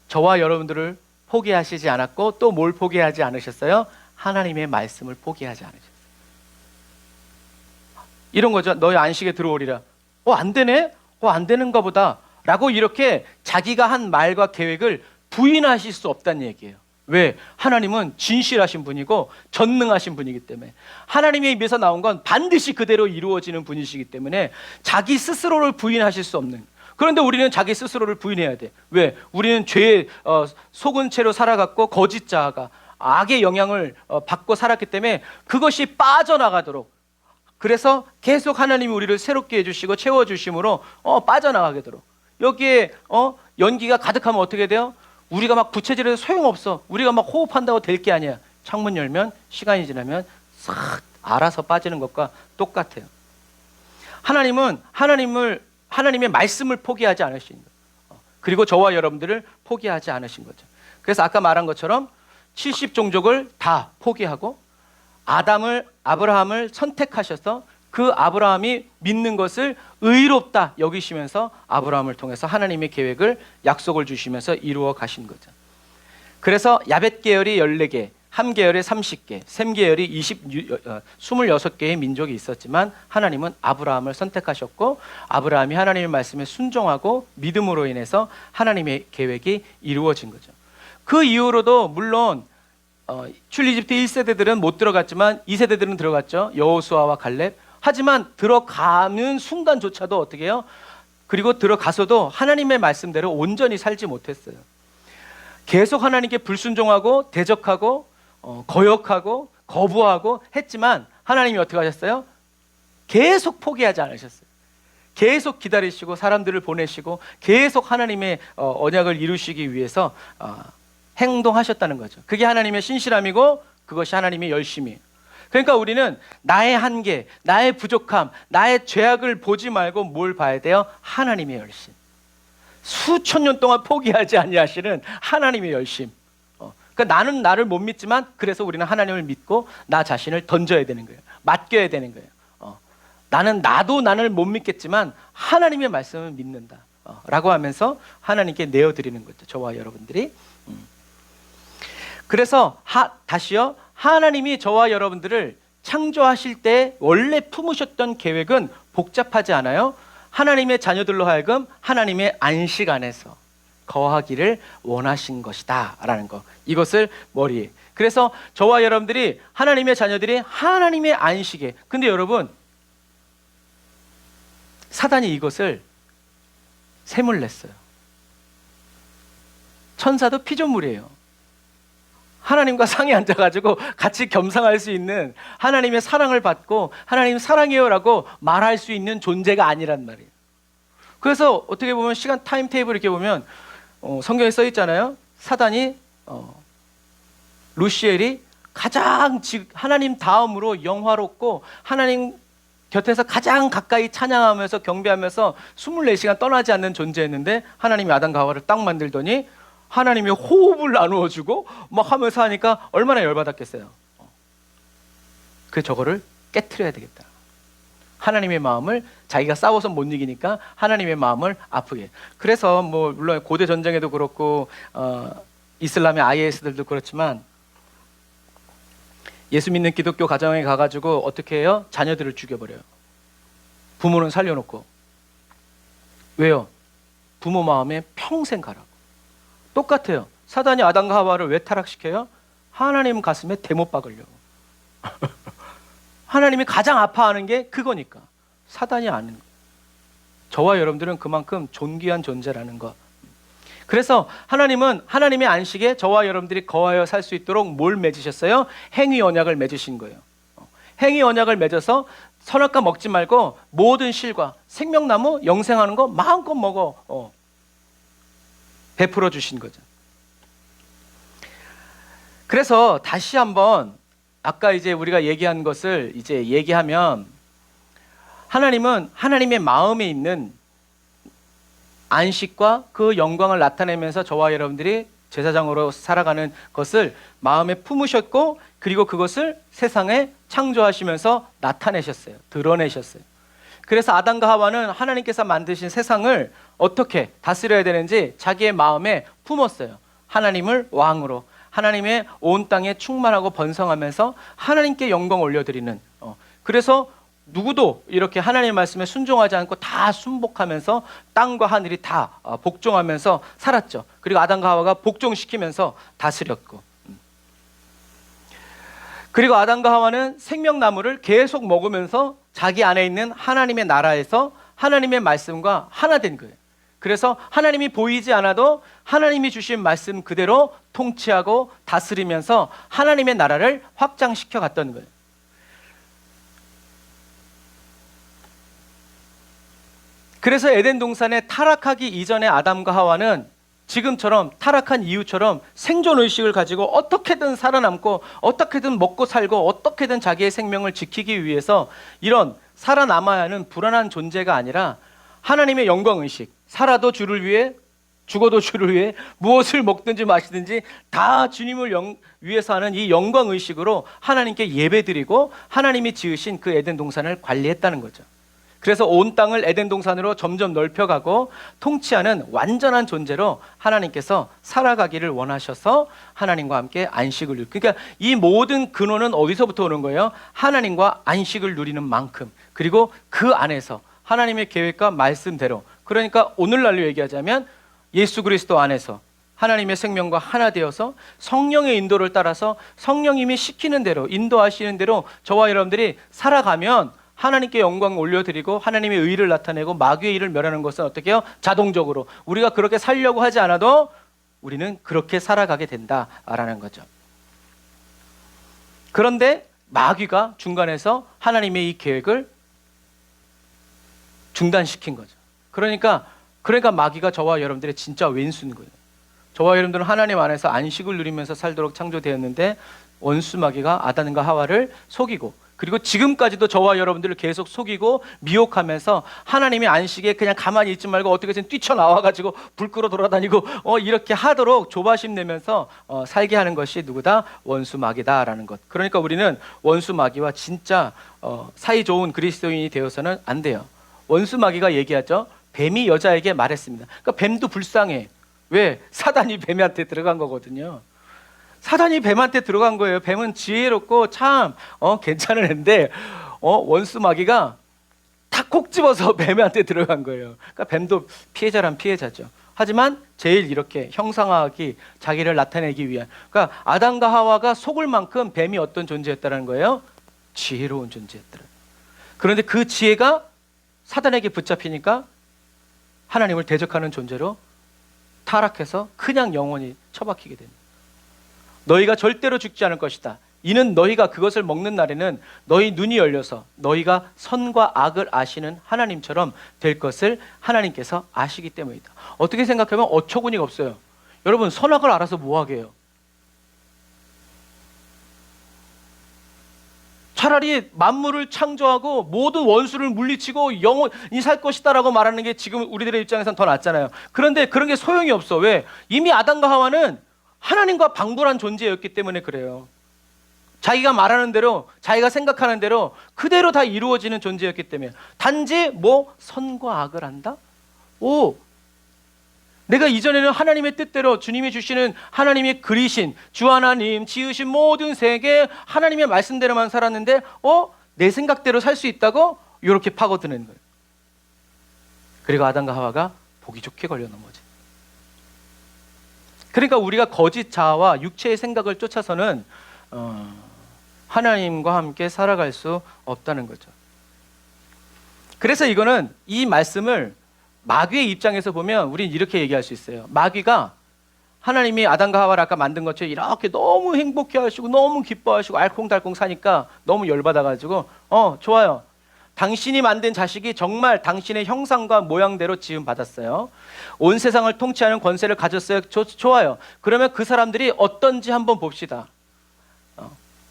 저와 여러분들을 포기하시지 않았고 또 뭘 포기하지 않으셨어요? 하나님의 말씀을 포기하지 않으셨어요. 이런 거죠. 너희 안식에 들어오리라. 안 되네? 안 되는가 보다. 라고 이렇게 자기가 한 말과 계획을 부인하실 수 없다는 얘기예요. 왜? 하나님은 진실하신 분이고 전능하신 분이기 때문에, 하나님의 입에서 나온 건 반드시 그대로 이루어지는 분이시기 때문에 자기 스스로를 부인하실 수 없는. 그런데 우리는 자기 스스로를 부인해야 돼. 왜? 우리는 죄에 속은 채로 살아갔고 거짓 자아가 악의 영향을 받고 살았기 때문에 그것이 빠져나가도록, 그래서 계속 하나님이 우리를 새롭게 해주시고 채워주심으로 빠져나가게 도록. 여기에 연기가 가득하면 어떻게 돼요? 우리가 막 부채질해도 소용없어. 우리가 막 호흡한다고 될 게 아니야. 창문 열면 시간이 지나면 싹 알아서 빠지는 것과 똑같아요. 하나님은 하나님의 말씀을 포기하지 않으신 거예요. 그리고 저와 여러분들을 포기하지 않으신 거죠. 그래서 아까 말한 것처럼 70종족을 다 포기하고 아브라함을 선택하셔서 그 아브라함이 믿는 것을 의롭다 여기시면서 아브라함을 통해서 하나님의 계획을, 약속을 주시면서 이루어 가신 거죠. 그래서 야벳 계열이 14개, 함 계열이 30개, 셈 계열이 26개의 민족이 있었지만 하나님은 아브라함을 선택하셨고, 아브라함이 하나님의 말씀에 순종하고 믿음으로 인해서 하나님의 계획이 이루어진 거죠. 그 이후로도 물론 출애굽트 1세대들은 못 들어갔지만 2세대들은 들어갔죠. 여호수아와 갈렙. 하지만 들어가는 순간조차도 어떻게 해요? 그리고 들어가서도 하나님의 말씀대로 온전히 살지 못했어요. 계속 하나님께 불순종하고 대적하고 거역하고 거부하고 했지만 하나님이 어떻게 하셨어요? 계속 포기하지 않으셨어요. 계속 기다리시고 사람들을 보내시고 계속 하나님의 언약을 이루시기 위해서 행동하셨다는 거죠. 그게 하나님의 신실함이고 그것이 하나님의 열심이에요. 그러니까 우리는 나의 한계, 나의 부족함, 나의 죄악을 보지 말고 뭘 봐야 돼요? 하나님의 열심. 수천 년 동안 포기하지 아니하시는 하나님의 열심. 그러니까 나는 나를 못 믿지만 그래서 우리는 하나님을 믿고 나 자신을 던져야 되는 거예요. 맡겨야 되는 거예요. 나도 나를 못 믿겠지만 하나님의 말씀을 믿는다. 라고 하면서 하나님께 내어드리는 거죠. 저와 여러분들이. 그래서 다시요. 하나님이 저와 여러분들을 창조하실 때 원래 품으셨던 계획은 복잡하지 않아요. 하나님의 자녀들로 하여금 하나님의 안식 안에서 거하기를 원하신 것이다 라는 거, 이것을 머리에. 그래서 저와 여러분들이 하나님의 자녀들이 하나님의 안식에, 근데 여러분 사단이 이것을 샘을 냈어요. 천사도 피조물이에요. 하나님과 상에 앉아가지고 같이 겸상할 수 있는, 하나님의 사랑을 받고 하나님 사랑해요라고 말할 수 있는 존재가 아니란 말이에요. 그래서 어떻게 보면 시간 타임테이블 이렇게 보면 성경에 써 있잖아요. 사단이 루시엘이 가장 하나님 다음으로 영화롭고 하나님 곁에서 가장 가까이 찬양하면서 경배하면서 24시간 떠나지 않는 존재였는데, 하나님이 아담과 하와를 딱 만들더니 하나님이 호흡을 나누어주고 막 하면서 하니까 얼마나 열받았겠어요. 저거를 깨트려야 되겠다. 하나님의 마음을, 자기가 싸워서 못 이기니까 하나님의 마음을 아프게. 그래서 물론 고대 전쟁에도 그렇고 이슬람의 IS들도 그렇지만 예수 믿는 기독교 가정에 가가지고 어떻게 해요? 자녀들을 죽여버려요. 부모는 살려놓고. 왜요? 부모 마음에 평생 가라고. 똑같아요. 사단이 아담과 하와를 왜 타락시켜요? 하나님 가슴에 대못 박으려고. 하나님이 가장 아파하는 게 그거니까. 사단이 아는 거. 저와 여러분들은 그만큼 존귀한 존재라는 것. 그래서 하나님은 하나님의 안식에 저와 여러분들이 거하여 살 수 있도록 뭘 맺으셨어요? 행위 언약을 맺으신 거예요. 행위 언약을 맺어서 선악과 먹지 말고 모든 실과 생명나무 영생하는 거 마음껏 먹어. 베풀어 주신 거죠. 그래서 다시 한번 아까 이제 우리가 얘기한 것을 이제 얘기하면, 하나님은 하나님의 마음에 있는 안식과 그 영광을 나타내면서 저와 여러분들이 제사장으로 살아가는 것을 마음에 품으셨고, 그리고 그것을 세상에 창조하시면서 나타내셨어요. 드러내셨어요. 그래서 아담과 하와는 하나님께서 만드신 세상을 어떻게 다스려야 되는지 자기의 마음에 품었어요. 하나님을 왕으로, 하나님의 온 땅에 충만하고 번성하면서 하나님께 영광 올려드리는, 그래서 누구도 이렇게 하나님의 말씀에 순종하지 않고 다 순복하면서 땅과 하늘이 다 복종하면서 살았죠. 그리고 아담과 하와가 복종시키면서 다스렸고, 그리고 아담과 하와는 생명나무를 계속 먹으면서 자기 안에 있는 하나님의 나라에서 하나님의 말씀과 하나 된 거예요. 그래서 하나님이 보이지 않아도 하나님이 주신 말씀 그대로 통치하고 다스리면서 하나님의 나라를 확장시켜 갔던 거예요. 그래서 에덴 동산에 타락하기 이전에 아담과 하와는 지금처럼 타락한 이유처럼 생존 의식을 가지고 어떻게든 살아남고 어떻게든 먹고 살고 어떻게든 자기의 생명을 지키기 위해서 이런 살아남아야 하는 불안한 존재가 아니라 하나님의 영광 의식, 살아도 주를 위해 죽어도 주를 위해 무엇을 먹든지 마시든지 다 주님을 위해서 하는 이 영광 의식으로 하나님께 예배드리고 하나님이 지으신 그 에덴 동산을 관리했다는 거죠. 그래서 온 땅을 에덴 동산으로 점점 넓혀가고 통치하는 완전한 존재로 하나님께서 살아가기를 원하셔서 하나님과 함께 안식을 누리고, 그러니까 이 모든 근원은 어디서부터 오는 거예요? 하나님과 안식을 누리는 만큼, 그리고 그 안에서 하나님의 계획과 말씀대로, 그러니까 오늘날로 얘기하자면 예수 그리스도 안에서 하나님의 생명과 하나 되어서 성령의 인도를 따라서 성령님이 시키는 대로 인도하시는 대로 저와 여러분들이 살아가면 하나님께 영광을 올려드리고 하나님의 의를 나타내고 마귀의 일을 멸하는 것은 어떻게 해요? 자동적으로 우리가 그렇게 살려고 하지 않아도 우리는 그렇게 살아가게 된다라는 거죠. 그런데 마귀가 중간에서 하나님의 이 계획을 중단시킨 거죠. 그러니까 마귀가 저와 여러분들의 진짜 왼수인 거예요. 저와 여러분들은 하나님 안에서 안식을 누리면서 살도록 창조되었는데 원수 마귀가 아담과 하와를 속이고, 그리고 지금까지도 저와 여러분들을 계속 속이고 미혹하면서 하나님의 안식에 그냥 가만히 있지 말고 어떻게든 뛰쳐나와가지고 불 끄러 돌아다니고 이렇게 하도록 조바심 내면서 살게 하는 것이 누구다? 원수 마귀다라는 것. 그러니까 우리는 원수 마귀와 진짜 사이좋은 그리스도인이 되어서는 안 돼요. 원수 마귀가 얘기하죠. 뱀이 여자에게 말했습니다. 그러니까 뱀도 불쌍해. 왜? 사단이 뱀한테 들어간 거거든요. 사단이 뱀한테 들어간 거예요. 뱀은 지혜롭고 참 괜찮은 애인데 원수 마귀가 탁 콕 집어서 뱀한테 들어간 거예요. 그러니까 뱀도 피해자란 피해자죠. 하지만 제일 이렇게 형상화하기, 자기를 나타내기 위한, 그러니까 아담과 하와가 속을 만큼 뱀이 어떤 존재였다는 거예요? 지혜로운 존재였더라. 그런데 그 지혜가 사단에게 붙잡히니까 하나님을 대적하는 존재로 타락해서 그냥 영원히 처박히게 됩니다. 너희가 절대로 죽지 않을 것이다. 이는 너희가 그것을 먹는 날에는 너희 눈이 열려서 너희가 선과 악을 아시는 하나님처럼 될 것을 하나님께서 아시기 때문이다. 어떻게 생각하면 어처구니가 없어요. 여러분, 선악을 알아서 뭐하게 해요? 차라리 만물을 창조하고 모든 원수를 물리치고 영원히 살 것이다라고 말하는 게 지금 우리들의 입장에서는 더 낫잖아요. 그런데 그런 게 소용이 없어. 왜? 이미 아담과 하와는 하나님과 방불한 존재였기 때문에 그래요. 자기가 말하는 대로, 자기가 생각하는 대로 그대로 다 이루어지는 존재였기 때문에. 단지 선과 악을 한다? 내가 이전에는 하나님의 뜻대로 주님이 주시는 하나님이 그리신 주 하나님 지으신 모든 세계 하나님의 말씀대로만 살았는데 내 생각대로 살 수 있다고? 이렇게 파고드는 거예요. 그리고 아담과 하와가 보기 좋게 걸려 넘어지. 그러니까 우리가 거짓 자아와 육체의 생각을 쫓아서는 하나님과 함께 살아갈 수 없다는 거죠. 그래서 이거는 이 말씀을 마귀의 입장에서 보면 우리는 이렇게 얘기할 수 있어요. 마귀가 하나님이 아담과 하와를 아까 만든 것처럼 이렇게 너무 행복해 하시고 너무 기뻐하시고 알콩달콩 사니까 너무 열받아가지고 좋아요. 당신이 만든 자식이 정말 당신의 형상과 모양대로 지음 받았어요. 온 세상을 통치하는 권세를 가졌어요. 좋아요. 그러면 그 사람들이 어떤지 한번 봅시다.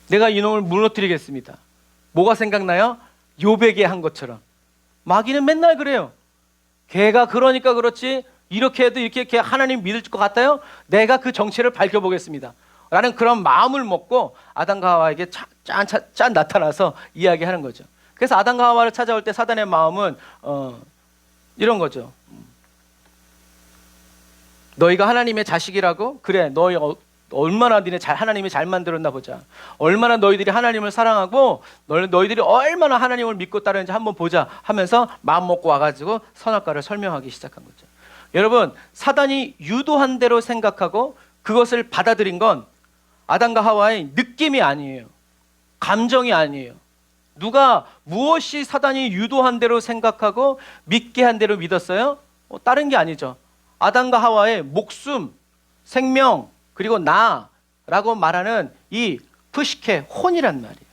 내가 이놈을 무너뜨리겠습니다. 뭐가 생각나요? 욥에게 한 것처럼. 마귀는 맨날 그래요. 걔가 그러니까 그렇지 이렇게 해도 이렇게 하나님 믿을 것 같아요? 내가 그 정체를 밝혀보겠습니다 라는 그런 마음을 먹고 아담과 하와에게 짠 나타나서 이야기하는 거죠. 그래서 아담과 하와를 찾아올 때 사단의 마음은 이런 거죠. 너희가 하나님의 자식이라고? 그래, 얼마나 하나님이 잘 만들었나 보자. 얼마나 너희들이 하나님을 사랑하고 너희들이 얼마나 하나님을 믿고 따르는지 한번 보자 하면서 마음 먹고 와가지고 선악과를 설명하기 시작한 거죠. 여러분, 사단이 유도한 대로 생각하고 그것을 받아들인 건 아담과 하와의 느낌이 아니에요. 감정이 아니에요. 누가 무엇이 사단이 유도한 대로 생각하고 믿게 한 대로 믿었어요? 다른 게 아니죠. 아담과 하와의 목숨, 생명, 그리고 나라고 말하는 이 푸시케, 혼이란 말이에요.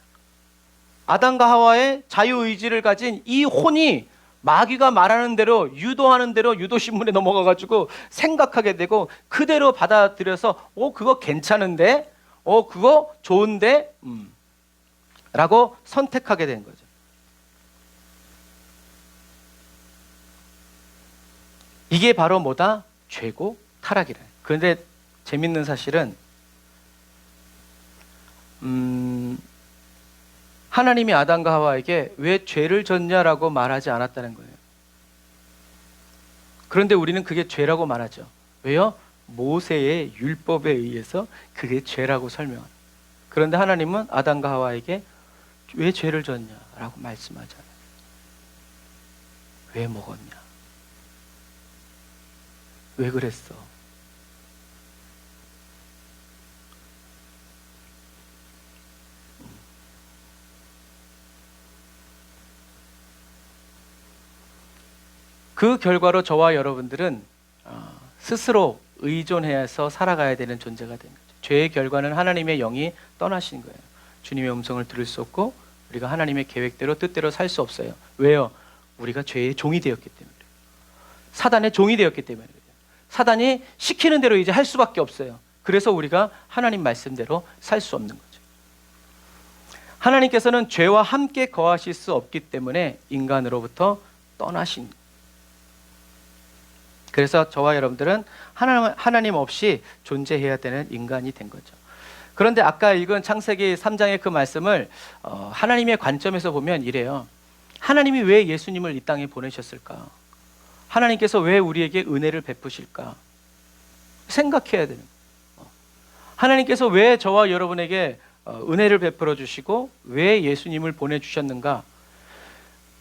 아담과 하와의 자유의지를 가진 이 혼이 마귀가 말하는 대로, 유도하는 대로 유도신문에 넘어가가지고 생각하게 되고 그대로 받아들여서 그거 괜찮은데? 그거 좋은데? 라고 선택하게 된 거죠. 이게 바로 뭐다? 죄고 타락이래. 그런데 재밌는 사실은 하나님이 아담과 하와에게 왜 죄를 졌냐라고 말하지 않았다는 거예요. 그런데 우리는 그게 죄라고 말하죠. 왜요? 모세의 율법에 의해서 그게 죄라고 설명합니다. 그런데 하나님은 아담과 하와에게 왜 죄를 졌냐라고 말씀하잖아요. 왜 먹었냐? 왜 그랬어? 그 결과로 저와 여러분들은 스스로 의존해서 살아가야 되는 존재가 된 거죠. 죄의 결과는 하나님의 영이 떠나신 거예요. 주님의 음성을 들을 수 없고 우리가 하나님의 계획대로 뜻대로 살 수 없어요. 왜요? 우리가 죄의 종이 되었기 때문에 그래요. 사단의 종이 되었기 때문에 그래요. 사단이 시키는 대로 이제 할 수밖에 없어요. 그래서 우리가 하나님 말씀대로 살 수 없는 거죠. 하나님께서는 죄와 함께 거하실 수 없기 때문에 인간으로부터 떠나신 거예요. 그래서 저와 여러분들은 하나님 없이 존재해야 되는 인간이 된 거죠. 그런데 아까 읽은 창세기 3장의 그 말씀을 하나님의 관점에서 보면 이래요. 하나님이 왜 예수님을 이 땅에 보내셨을까? 하나님께서 왜 우리에게 은혜를 베푸실까? 생각해야 되는 거예요. 하나님께서 왜 저와 여러분에게 은혜를 베풀어 주시고 왜 예수님을 보내주셨는가?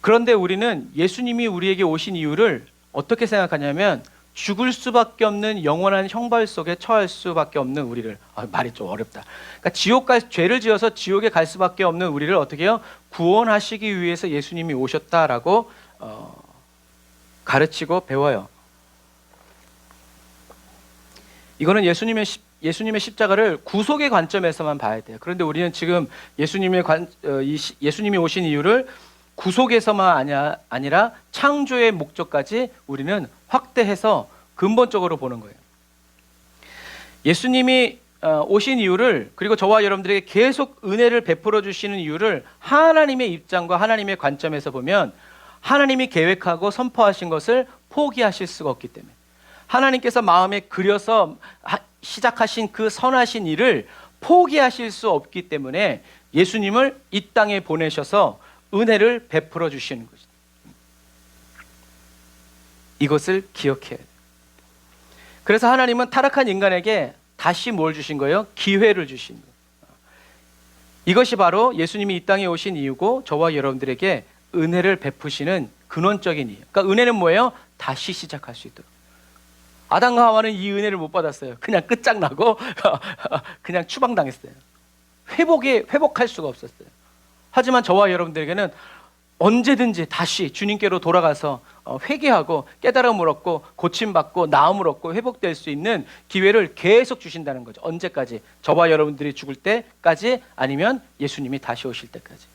그런데 우리는 예수님이 우리에게 오신 이유를 어떻게 생각하냐면 죽을 수밖에 없는 영원한 형벌 속에 처할 수밖에 없는 우리를 말이 좀 어렵다. 그러니까 죄를 지어서 지옥에 갈 수밖에 없는 우리를 어떻게 해요? 구원하시기 위해서 예수님이 오셨다라고 가르치고 배워요. 이거는 예수님의 십자가를 구속의 관점에서만 봐야 돼요. 그런데 우리는 지금 예수님이 오신 이유를 구속에서만 아니라 창조의 목적까지 우리는 확대해서 근본적으로 보는 거예요. 예수님이 오신 이유를, 그리고 저와 여러분들에게 계속 은혜를 베풀어 주시는 이유를 하나님의 입장과 하나님의 관점에서 보면 하나님이 계획하고 선포하신 것을 포기하실 수가 없기 때문에, 하나님께서 마음에 그려서 시작하신 그 선하신 일을 포기하실 수 없기 때문에 예수님을 이 땅에 보내셔서 은혜를 베풀어 주시는 것이다. 이것을 기억해야 돼요. 그래서 하나님은 타락한 인간에게 다시 뭘 주신 거예요? 기회를 주신 거예요. 이것이 바로 예수님이 이 땅에 오신 이유고 저와 여러분들에게 은혜를 베푸시는 근원적인 이유. 그러니까 은혜는 뭐예요? 다시 시작할 수 있도록. 아담과 하와는 이 은혜를 못 받았어요. 그냥 끝장나고 그냥 추방당했어요. 회복할 수가 없었어요. 하지만 저와 여러분들에게는 언제든지 다시 주님께로 돌아가서 회개하고 깨달음을 얻고 고침받고 나음을 얻고 회복될 수 있는 기회를 계속 주신다는 거죠. 언제까지? 저와 여러분들이 죽을 때까지, 아니면 예수님이 다시 오실 때까지.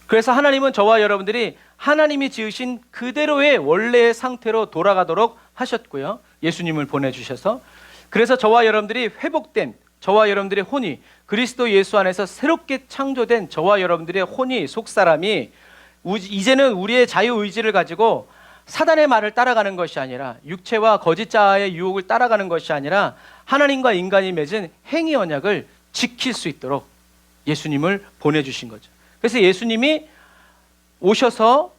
그래서 하나님은 저와 여러분들이 하나님이 지으신 그대로의 원래의 상태로 돌아가도록 하셨고요. 예수님을 보내주셔서. 그래서 저와 여러분들이 회복된, 저와 여러분들의 혼이 그리스도 예수 안에서 새롭게 창조된 저와 여러분들의 혼이, 속사람이 이제는 우리의 자유의지를 가지고 사단의 말을 따라가는 것이 아니라, 육체와 거짓 자아의 유혹을 따라가는 것이 아니라 하나님과 인간이 맺은 행위 언약을 지킬 수 있도록 예수님을 보내주신 거죠. 그래서 예수님이 오셔서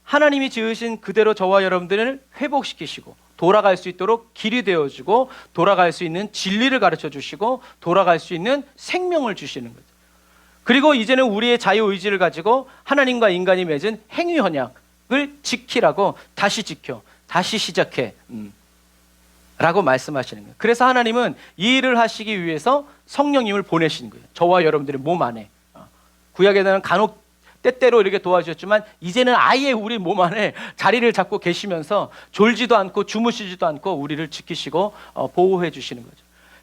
하나님이 지으신 그대로 저와 여러분들을 회복시키시고 돌아갈 수 있도록 길이 되어주고 돌아갈 수 있는 진리를 가르쳐 주시고 돌아갈 수 있는 생명을 주시는 거죠. 그리고 이제는 우리의 자유의지를 가지고 하나님과 인간이 맺은 행위 언약을 지키라고 다시 지켜, 다시 시작해 라고 말씀하시는 거예요. 그래서 하나님은 이 일을 하시기 위해서 성령님을 보내신 거예요. 저와 여러분들의 몸 안에. 구약에는 간혹 때때로 이렇게 도와주셨지만 이제는 아예 우리 몸 안에 자리를 잡고 계시면서 졸지도 않고 주무시지도 않고 우리를 지키시고 보호해 주시는 거죠.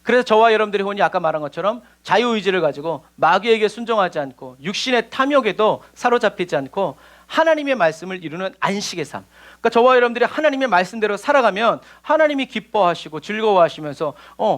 그래서 저와 여러분들의 혼이 아까 말한 것처럼 자유의지를 가지고 마귀에게 순종하지 않고 육신의 탐욕에도 사로잡히지 않고 하나님의 말씀을 이루는 안식의 삶. 그러니까 저와 여러분들이 하나님의 말씀대로 살아가면 하나님이 기뻐하시고 즐거워하시면서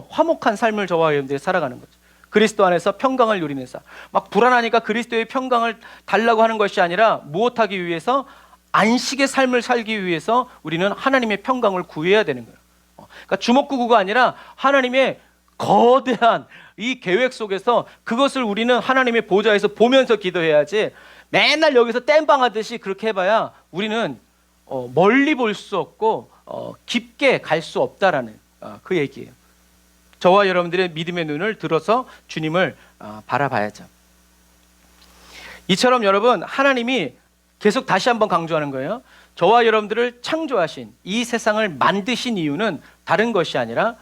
화목한 삶을 저와 여러분들이 살아가는 거죠. 그리스도 안에서 평강을 누리는 삶. 막 불안하니까 그리스도의 평강을 달라고 하는 것이 아니라 무엇하기 위해서 안식의 삶을 살기 위해서 우리는 하나님의 평강을 구해야 되는 거예요. 그러니까 주먹구구가 아니라 하나님의 거대한 이 계획 속에서 그것을 우리는 하나님의 보좌에서 보면서 기도해야지 맨날 여기서 땜빵하듯이 그렇게 해봐야 우리는 멀리 볼 수 없고 깊게 갈 수 없다라는 그 얘기예요. 저와 여러분들의 믿음의 눈을 들어서 주님을 바라봐야죠. 이처럼 여러분 하나님이 계속 다시 한번 강조하는 거예요. 저와 여러분들을 창조하신 이 세상을 만드신 이유는 다른 것이 아니라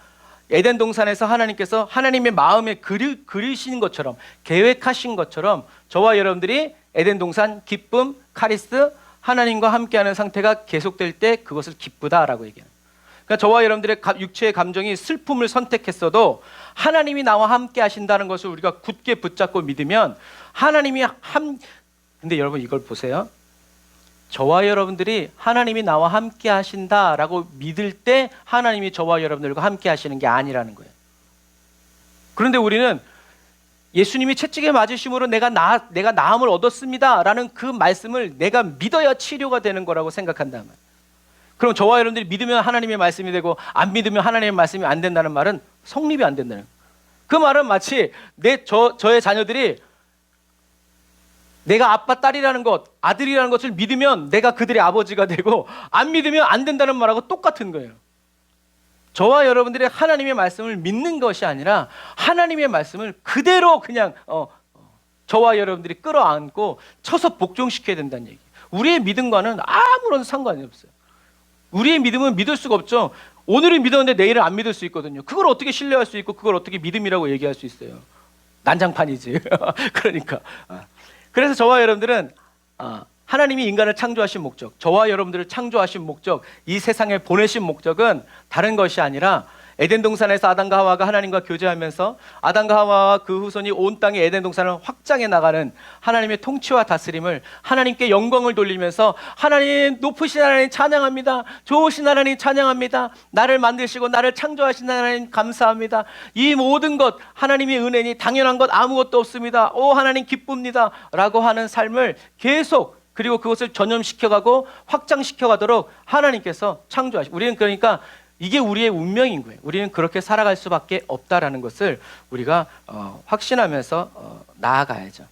에덴 동산에서 하나님께서 하나님의 마음에 그리신 것처럼 계획하신 것처럼 저와 여러분들이 에덴 동산 기쁨, 카리스, 하나님과 함께하는 상태가 계속될 때 그것을 기쁘다라고 얘기해요. 그러니까 저와 여러분들의 육체의 감정이 슬픔을 선택했어도 하나님이 나와 함께 하신다는 것을 우리가 굳게 붙잡고 믿으면 하나님이 근데 여러분 이걸 보세요. 저와 여러분들이 하나님이 나와 함께 하신다라고 믿을 때 하나님이 저와 여러분들과 함께 하시는 게 아니라는 거예요. 그런데 우리는 예수님이 채찍에 맞으심으로 내가 나음을 얻었습니다라는 그 말씀을 내가 믿어야 치료가 되는 거라고 생각한다면, 그럼 저와 여러분들이 믿으면 하나님의 말씀이 되고 안 믿으면 하나님의 말씀이 안 된다는 말은 성립이 안 된다는 거예요. 그 말은 마치 저의 자녀들이 내가 아빠, 딸이라는 것, 아들이라는 것을 믿으면 내가 그들의 아버지가 되고 안 믿으면 안 된다는 말하고 똑같은 거예요. 저와 여러분들이 하나님의 말씀을 믿는 것이 아니라 하나님의 말씀을 그대로 그냥 저와 여러분들이 끌어안고 쳐서 복종시켜야 된다는 얘기예요. 우리의 믿음과는 아무런 상관이 없어요. 우리의 믿음은 믿을 수가 없죠. 오늘은 믿었는데 내일은 안 믿을 수 있거든요. 그걸 어떻게 신뢰할 수 있고 그걸 어떻게 믿음이라고 얘기할 수 있어요. 난장판이지. 그러니까 그래서 저와 여러분들은 하나님이 인간을 창조하신 목적, 저와 여러분들을 창조하신 목적, 이 세상에 보내신 목적은 다른 것이 아니라 에덴 동산에서 아담과 하와가 하나님과 교제하면서 아담과 하와와 그 후손이 온 땅의 에덴 동산을 확장해 나가는 하나님의 통치와 다스림을, 하나님께 영광을 돌리면서 하나님 높으신 하나님 찬양합니다. 좋으신 하나님 찬양합니다. 나를 만드시고 나를 창조하신 하나님 감사합니다. 이 모든 것 하나님의 은혜니 당연한 것 아무것도 없습니다. 오 하나님 기쁩니다 라고 하는 삶을 계속, 그리고 그것을 전염시켜가고 확장시켜가도록 하나님께서 창조하시고, 우리는 그러니까 이게 우리의 운명인 거예요. 우리는 그렇게 살아갈 수밖에 없다라는 것을 우리가 확신하면서 나아가야죠.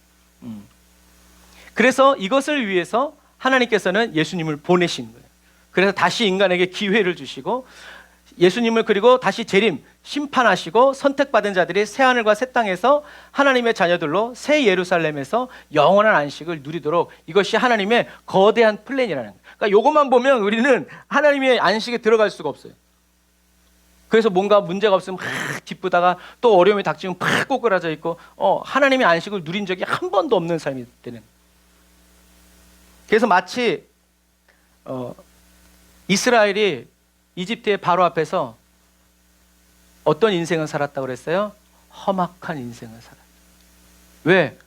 그래서 이것을 위해서 하나님께서는 예수님을 보내신 거예요. 그래서 다시 인간에게 기회를 주시고 예수님을, 그리고 다시 재림, 심판하시고 선택받은 자들이 새하늘과 새 땅에서 하나님의 자녀들로 새 예루살렘에서 영원한 안식을 누리도록, 이것이 하나님의 거대한 플랜이라는 거예요. 그러니까 이것만 보면 우리는 하나님의 안식에 들어갈 수가 없어요. 그래서 뭔가 문제가 없으면 기쁘다가 또 어려움이 닥치면 팍 꼬꾸라져 있고 하나님의 안식을 누린 적이 한 번도 없는 삶이 되는. 그래서 마치 이스라엘이 이집트의 바로 앞에서 어떤 인생을 살았다고 그랬어요? 험악한 인생을 살았어요. 왜?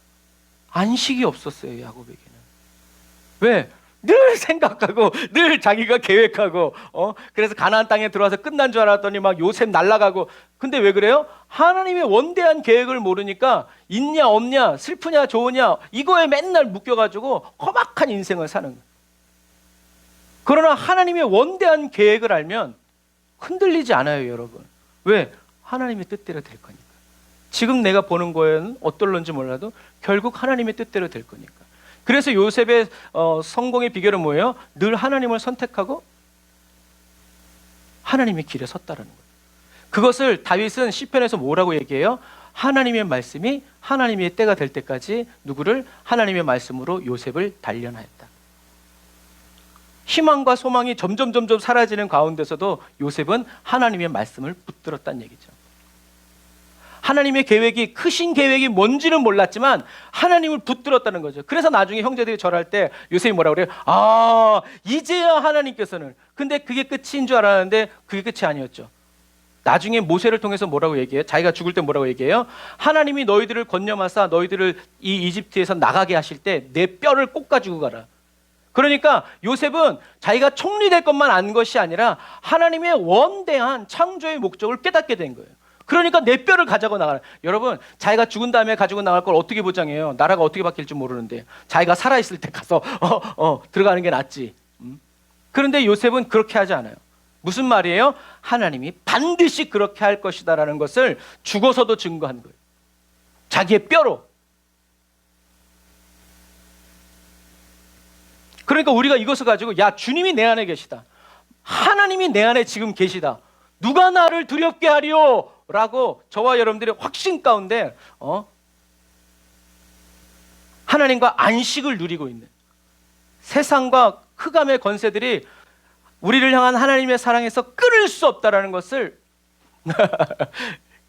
안식이 없었어요, 야곱에게는. 왜? 늘 생각하고 늘 자기가 계획하고 그래서 가나안 땅에 들어와서 끝난 줄 알았더니 막 요셉 날아가고. 근데 왜 그래요? 하나님의 원대한 계획을 모르니까 있냐 없냐, 슬프냐 좋으냐, 이거에 맨날 묶여가지고 험악한 인생을 사는 거예요. 그러나 하나님의 원대한 계획을 알면 흔들리지 않아요, 여러분. 왜? 하나님의 뜻대로 될 거니까. 지금 내가 보는 거에는 어떨런지 몰라도 결국 하나님의 뜻대로 될 거니까. 그래서 요셉의 성공의 비결은 뭐예요? 늘 하나님을 선택하고 하나님의 길에 섰다라는 거예요. 그것을 다윗은 시편에서 뭐라고 얘기해요? 하나님의 말씀이 하나님의 때가 될 때까지 누구를? 하나님의 말씀으로 요셉을 단련하였다. 희망과 소망이 점점 사라지는 가운데서도 요셉은 하나님의 말씀을 붙들었다는 얘기죠. 하나님의 계획이, 크신 계획이 뭔지는 몰랐지만 하나님을 붙들었다는 거죠. 그래서 나중에 형제들이 절할 때 요셉이 뭐라고 그래요? 아, 이제야 하나님께서는. 근데 그게 끝인 줄 알았는데 그게 끝이 아니었죠. 나중에 모세를 통해서 뭐라고 얘기해요? 자기가 죽을 때 뭐라고 얘기해요? 하나님이 너희들을 건념하사 너희들을 이 이집트에서 나가게 하실 때 내 뼈를 꼭 가지고 가라. 그러니까 요셉은 자기가 총리될 것만 안 것이 아니라 하나님의 원대한 창조의 목적을 깨닫게 된 거예요. 그러니까 내 뼈를 가지고 나가라. 여러분, 자기가 죽은 다음에 가지고 나갈 걸 어떻게 보장해요? 나라가 어떻게 바뀔지 모르는데 자기가 살아있을 때 가서 들어가는 게 낫지. 그런데 요셉은 그렇게 하지 않아요. 무슨 말이에요? 하나님이 반드시 그렇게 할 것이다라는 것을 죽어서도 증거한 거예요. 자기의 뼈로. 그러니까 우리가 이것을 가지고 야, 주님이 내 안에 계시다. 하나님이 내 안에 지금 계시다. 누가 나를 두렵게 하리요? 라고 저와 여러분들의 확신 가운데 하나님과 안식을 누리고 있는 세상과 흑암의 권세들이 우리를 향한 하나님의 사랑에서 끊을 수 없다라는 것을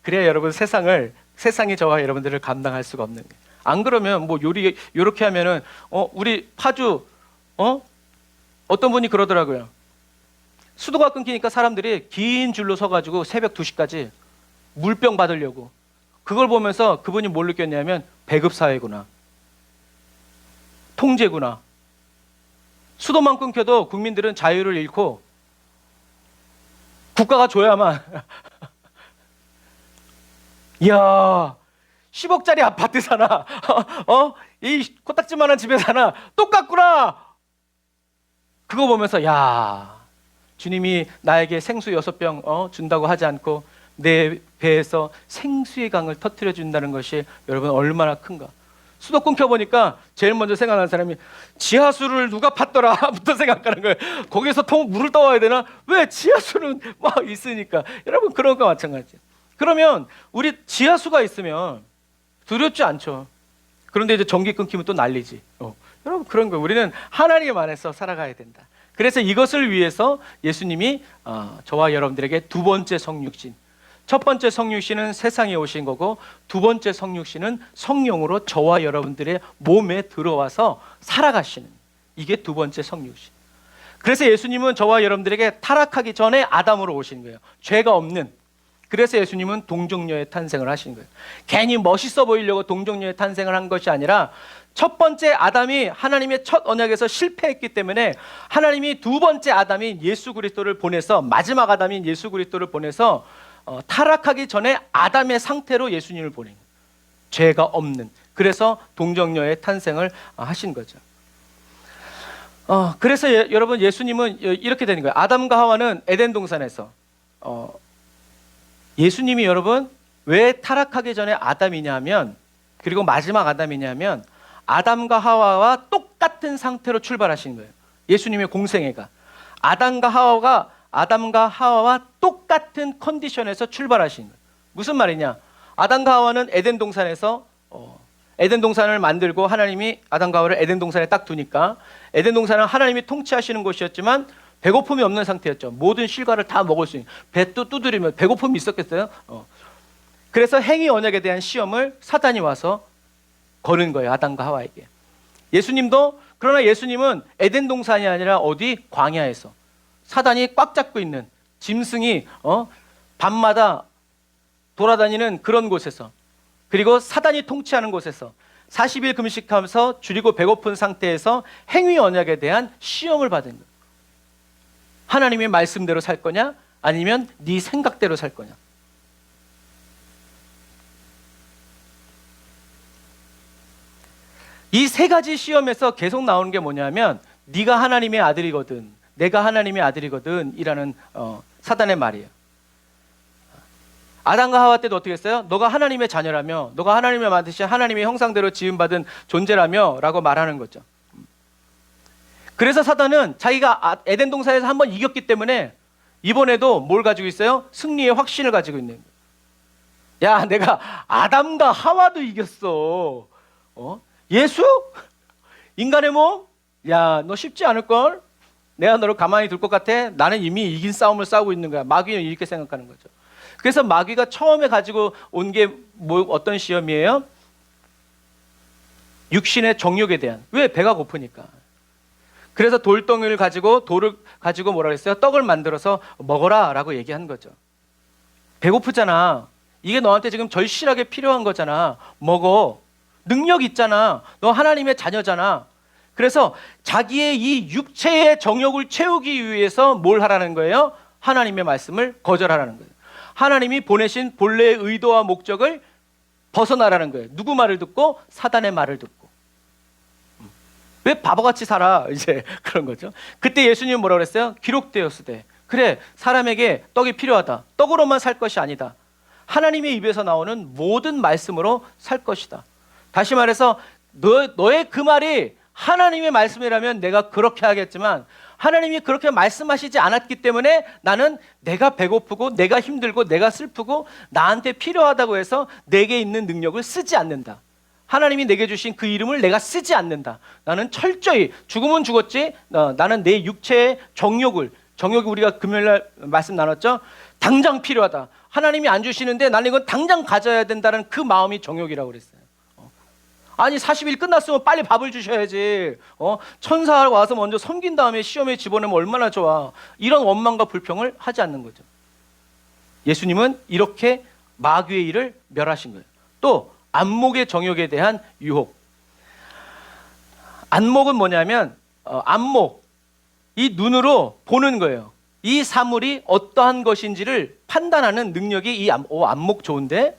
그래야 여러분 세상이 저와 여러분들을 감당할 수가 없는 거예요. 안 그러면 뭐 요렇게 하면은 우리 파주 어떤 분이 그러더라고요. 수도가 끊기니까 사람들이 긴 줄로 서가지고 새벽 2시까지 물병 받으려고. 그걸 보면서 그분이 뭘 느꼈냐면 배급사회구나, 통제구나. 수도만 끊겨도 국민들은 자유를 잃고 국가가 줘야만 이야, 10억짜리 아파트 사나 이 코딱지만한 집에 사나 똑같구나. 그거 보면서 야, 주님이 나에게 생수 6병 준다고 하지 않고 내 배에서 생수의 강을 터뜨려 준다는 것이 여러분 얼마나 큰가. 수도 끊겨보니까 제일 먼저 생각나는 사람이 지하수를 누가 팠더라 부터 생각하는 거예요. 거기서 물을 떠와야 되나? 왜? 지하수는 막 있으니까. 여러분 그런 거 마찬가지예요. 그러면 우리 지하수가 있으면 두렵지 않죠. 그런데 이제 전기 끊기면 또 난리지. 여러분 그런 거예요. 우리는 하나님 안에서 살아가야 된다. 그래서 이것을 위해서 예수님이 저와 여러분들에게 두 번째 성육신, 첫 번째 성육신은 세상에 오신 거고 두 번째 성육신은 성령으로 저와 여러분들의 몸에 들어와서 살아가시는, 이게 두 번째 성육신. 그래서 예수님은 저와 여러분들에게 타락하기 전에 아담으로 오신 거예요. 죄가 없는. 그래서 예수님은 동정녀의 탄생을 하신 거예요. 괜히 멋있어 보이려고 동정녀의 탄생을 한 것이 아니라 첫 번째 아담이 하나님의 첫 언약에서 실패했기 때문에 하나님이 두 번째 아담인 예수 그리스도를 보내서, 마지막 아담인 예수 그리스도를 보내서 타락하기 전에 아담의 상태로 예수님을 보낸 거예요. 죄가 없는. 그래서 동정녀의 탄생을 하신 거죠. 그래서 여러분 예수님은 이렇게 되는 거예요. 아담과 하와는 에덴 동산에서 예수님이 여러분 왜 타락하기 전에 아담이냐면, 그리고 마지막 아담이냐면 아담과 하와와 똑같은 상태로 출발하신 거예요. 예수님의 공생애가 아담과 하와와 똑같은 컨디션에서 출발하신 거예요. 무슨 말이냐? 아담과 하와는 에덴 동산에서 에덴 동산을 만들고 하나님이 아담과 하와를 에덴 동산에 딱 두니까 에덴 동산은 하나님이 통치하시는 곳이었지만 배고픔이 없는 상태였죠. 모든 실과를 다 먹을 수 있는, 배도 두드리면 배고픔이 있었겠어요? 그래서 행위 언약에 대한 시험을 사단이 와서 거는 거예요. 아담과 하와에게. 그러나 예수님은 에덴 동산이 아니라 어디? 광야에서 사단이 꽉 잡고 있는 짐승이 밤마다 돌아다니는 그런 곳에서, 그리고 사단이 통치하는 곳에서 40일 금식하면서 줄이고 배고픈 상태에서 행위 언약에 대한 시험을 받은 거예요. 하나님의 말씀대로 살 거냐? 아니면 네 생각대로 살 거냐? 이 세 가지 시험에서 계속 나오는 게 뭐냐면 네가 하나님의 아들이거든, 내가 하나님의 아들이거든 이라는 사단의 말이에요. 아담과 하와 때도 어떻게 했어요? 너가 하나님의 자녀라며, 너가 하나님의 만드신 하나님의 형상대로 지음받은 존재라며 라고 말하는 거죠. 그래서 사단은 자기가 에덴 동산에서 한번 이겼기 때문에 이번에도 뭘 가지고 있어요? 승리의 확신을 가지고 있는 거예요. 야, 내가 아담과 하와도 이겼어. 예수? 인간의 몸? 야, 너 쉽지 않을걸? 내가 너를 가만히 둘 것 같아? 나는 이미 이긴 싸움을 싸우고 있는 거야. 마귀는 이렇게 생각하는 거죠. 그래서 마귀가 처음에 가지고 온 게 어떤 시험이에요? 육신의 정욕에 대한. 왜? 배가 고프니까. 그래서 돌덩이를 가지고, 돌을 가지고 뭐라 그랬어요? 떡을 만들어서 먹어라 라고 얘기한 거죠. 배고프잖아. 이게 너한테 지금 절실하게 필요한 거잖아. 먹어. 능력 있잖아. 너 하나님의 자녀잖아. 그래서 자기의 이 육체의 정욕을 채우기 위해서 뭘 하라는 거예요? 하나님의 말씀을 거절하라는 거예요. 하나님이 보내신 본래의 의도와 목적을 벗어나라는 거예요. 누구 말을 듣고? 사단의 말을 듣고. 왜 바보같이 살아? 이제 그런 거죠. 그때 예수님은 뭐라고 그랬어요? 기록되었으되. 그래, 사람에게 떡이 필요하다. 떡으로만 살 것이 아니다. 하나님의 입에서 나오는 모든 말씀으로 살 것이다. 다시 말해서 너의 그 말이 하나님의 말씀이라면 내가 그렇게 하겠지만 하나님이 그렇게 말씀하시지 않았기 때문에 나는 내가 배고프고 내가 힘들고 내가 슬프고 나한테 필요하다고 해서 내게 있는 능력을 쓰지 않는다. 하나님이 내게 주신 그 이름을 내가 쓰지 않는다. 나는 철저히 죽으면 죽었지 나는 내 육체의 정욕이 우리가 금요일날 말씀 나눴죠. 당장 필요하다. 하나님이 안 주시는데 나는 이건 당장 가져야 된다는 그 마음이 정욕이라고 그랬어요. 아니 40일 끝났으면 빨리 밥을 주셔야지. 천사가 와서 먼저 섬긴 다음에 시험에 집어넣으면 얼마나 좋아. 이런 원망과 불평을 하지 않는 거죠. 예수님은 이렇게 마귀의 일을 멸하신 거예요. 또 안목의 정욕에 대한 유혹. 안목은 뭐냐면 안목, 이 눈으로 보는 거예요. 이 사물이 어떠한 것인지를 판단하는 능력이 이 안목 좋은데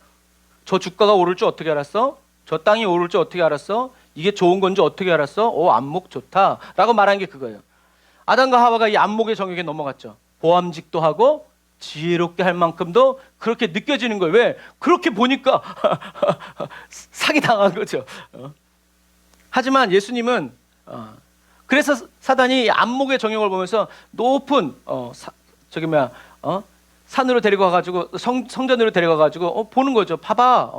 저 주가가 오를 줄 어떻게 알았어? 저 땅이 오를 줄 어떻게 알았어? 이게 좋은 건지 어떻게 알았어? 안목 좋다 라고 말한 게 그거예요. 아담과 하와가 이 안목의 정욕에 넘어갔죠. 보암직도 하고 지혜롭게 할 만큼도 그렇게 느껴지는 거예요. 왜? 그렇게 보니까 사기당한 거죠. 하지만 예수님은 그래서 사단이 안목의 정욕을 보면서 높은 산으로 데리고 가가지고 성전으로 데려가 가지고 보는 거죠. 봐봐.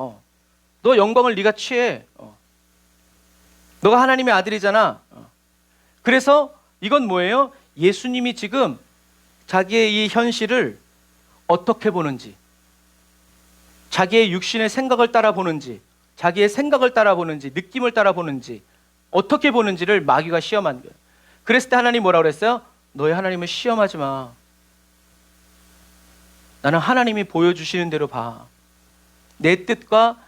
너 영광을 네가 취해. 너가 하나님의 아들이잖아. 그래서 이건 뭐예요? 예수님이 지금 자기의 이 현실을 어떻게 보는지, 자기의 육신의 생각을 따라 보는지, 자기의 생각을 따라 보는지, 느낌을 따라 보는지, 어떻게 보는지를 마귀가 시험한 거예요. 그랬을 때 하나님 뭐라고 그랬어요? 너의 하나님을 시험하지 마. 나는 하나님이 보여주시는 대로 봐. 내 뜻과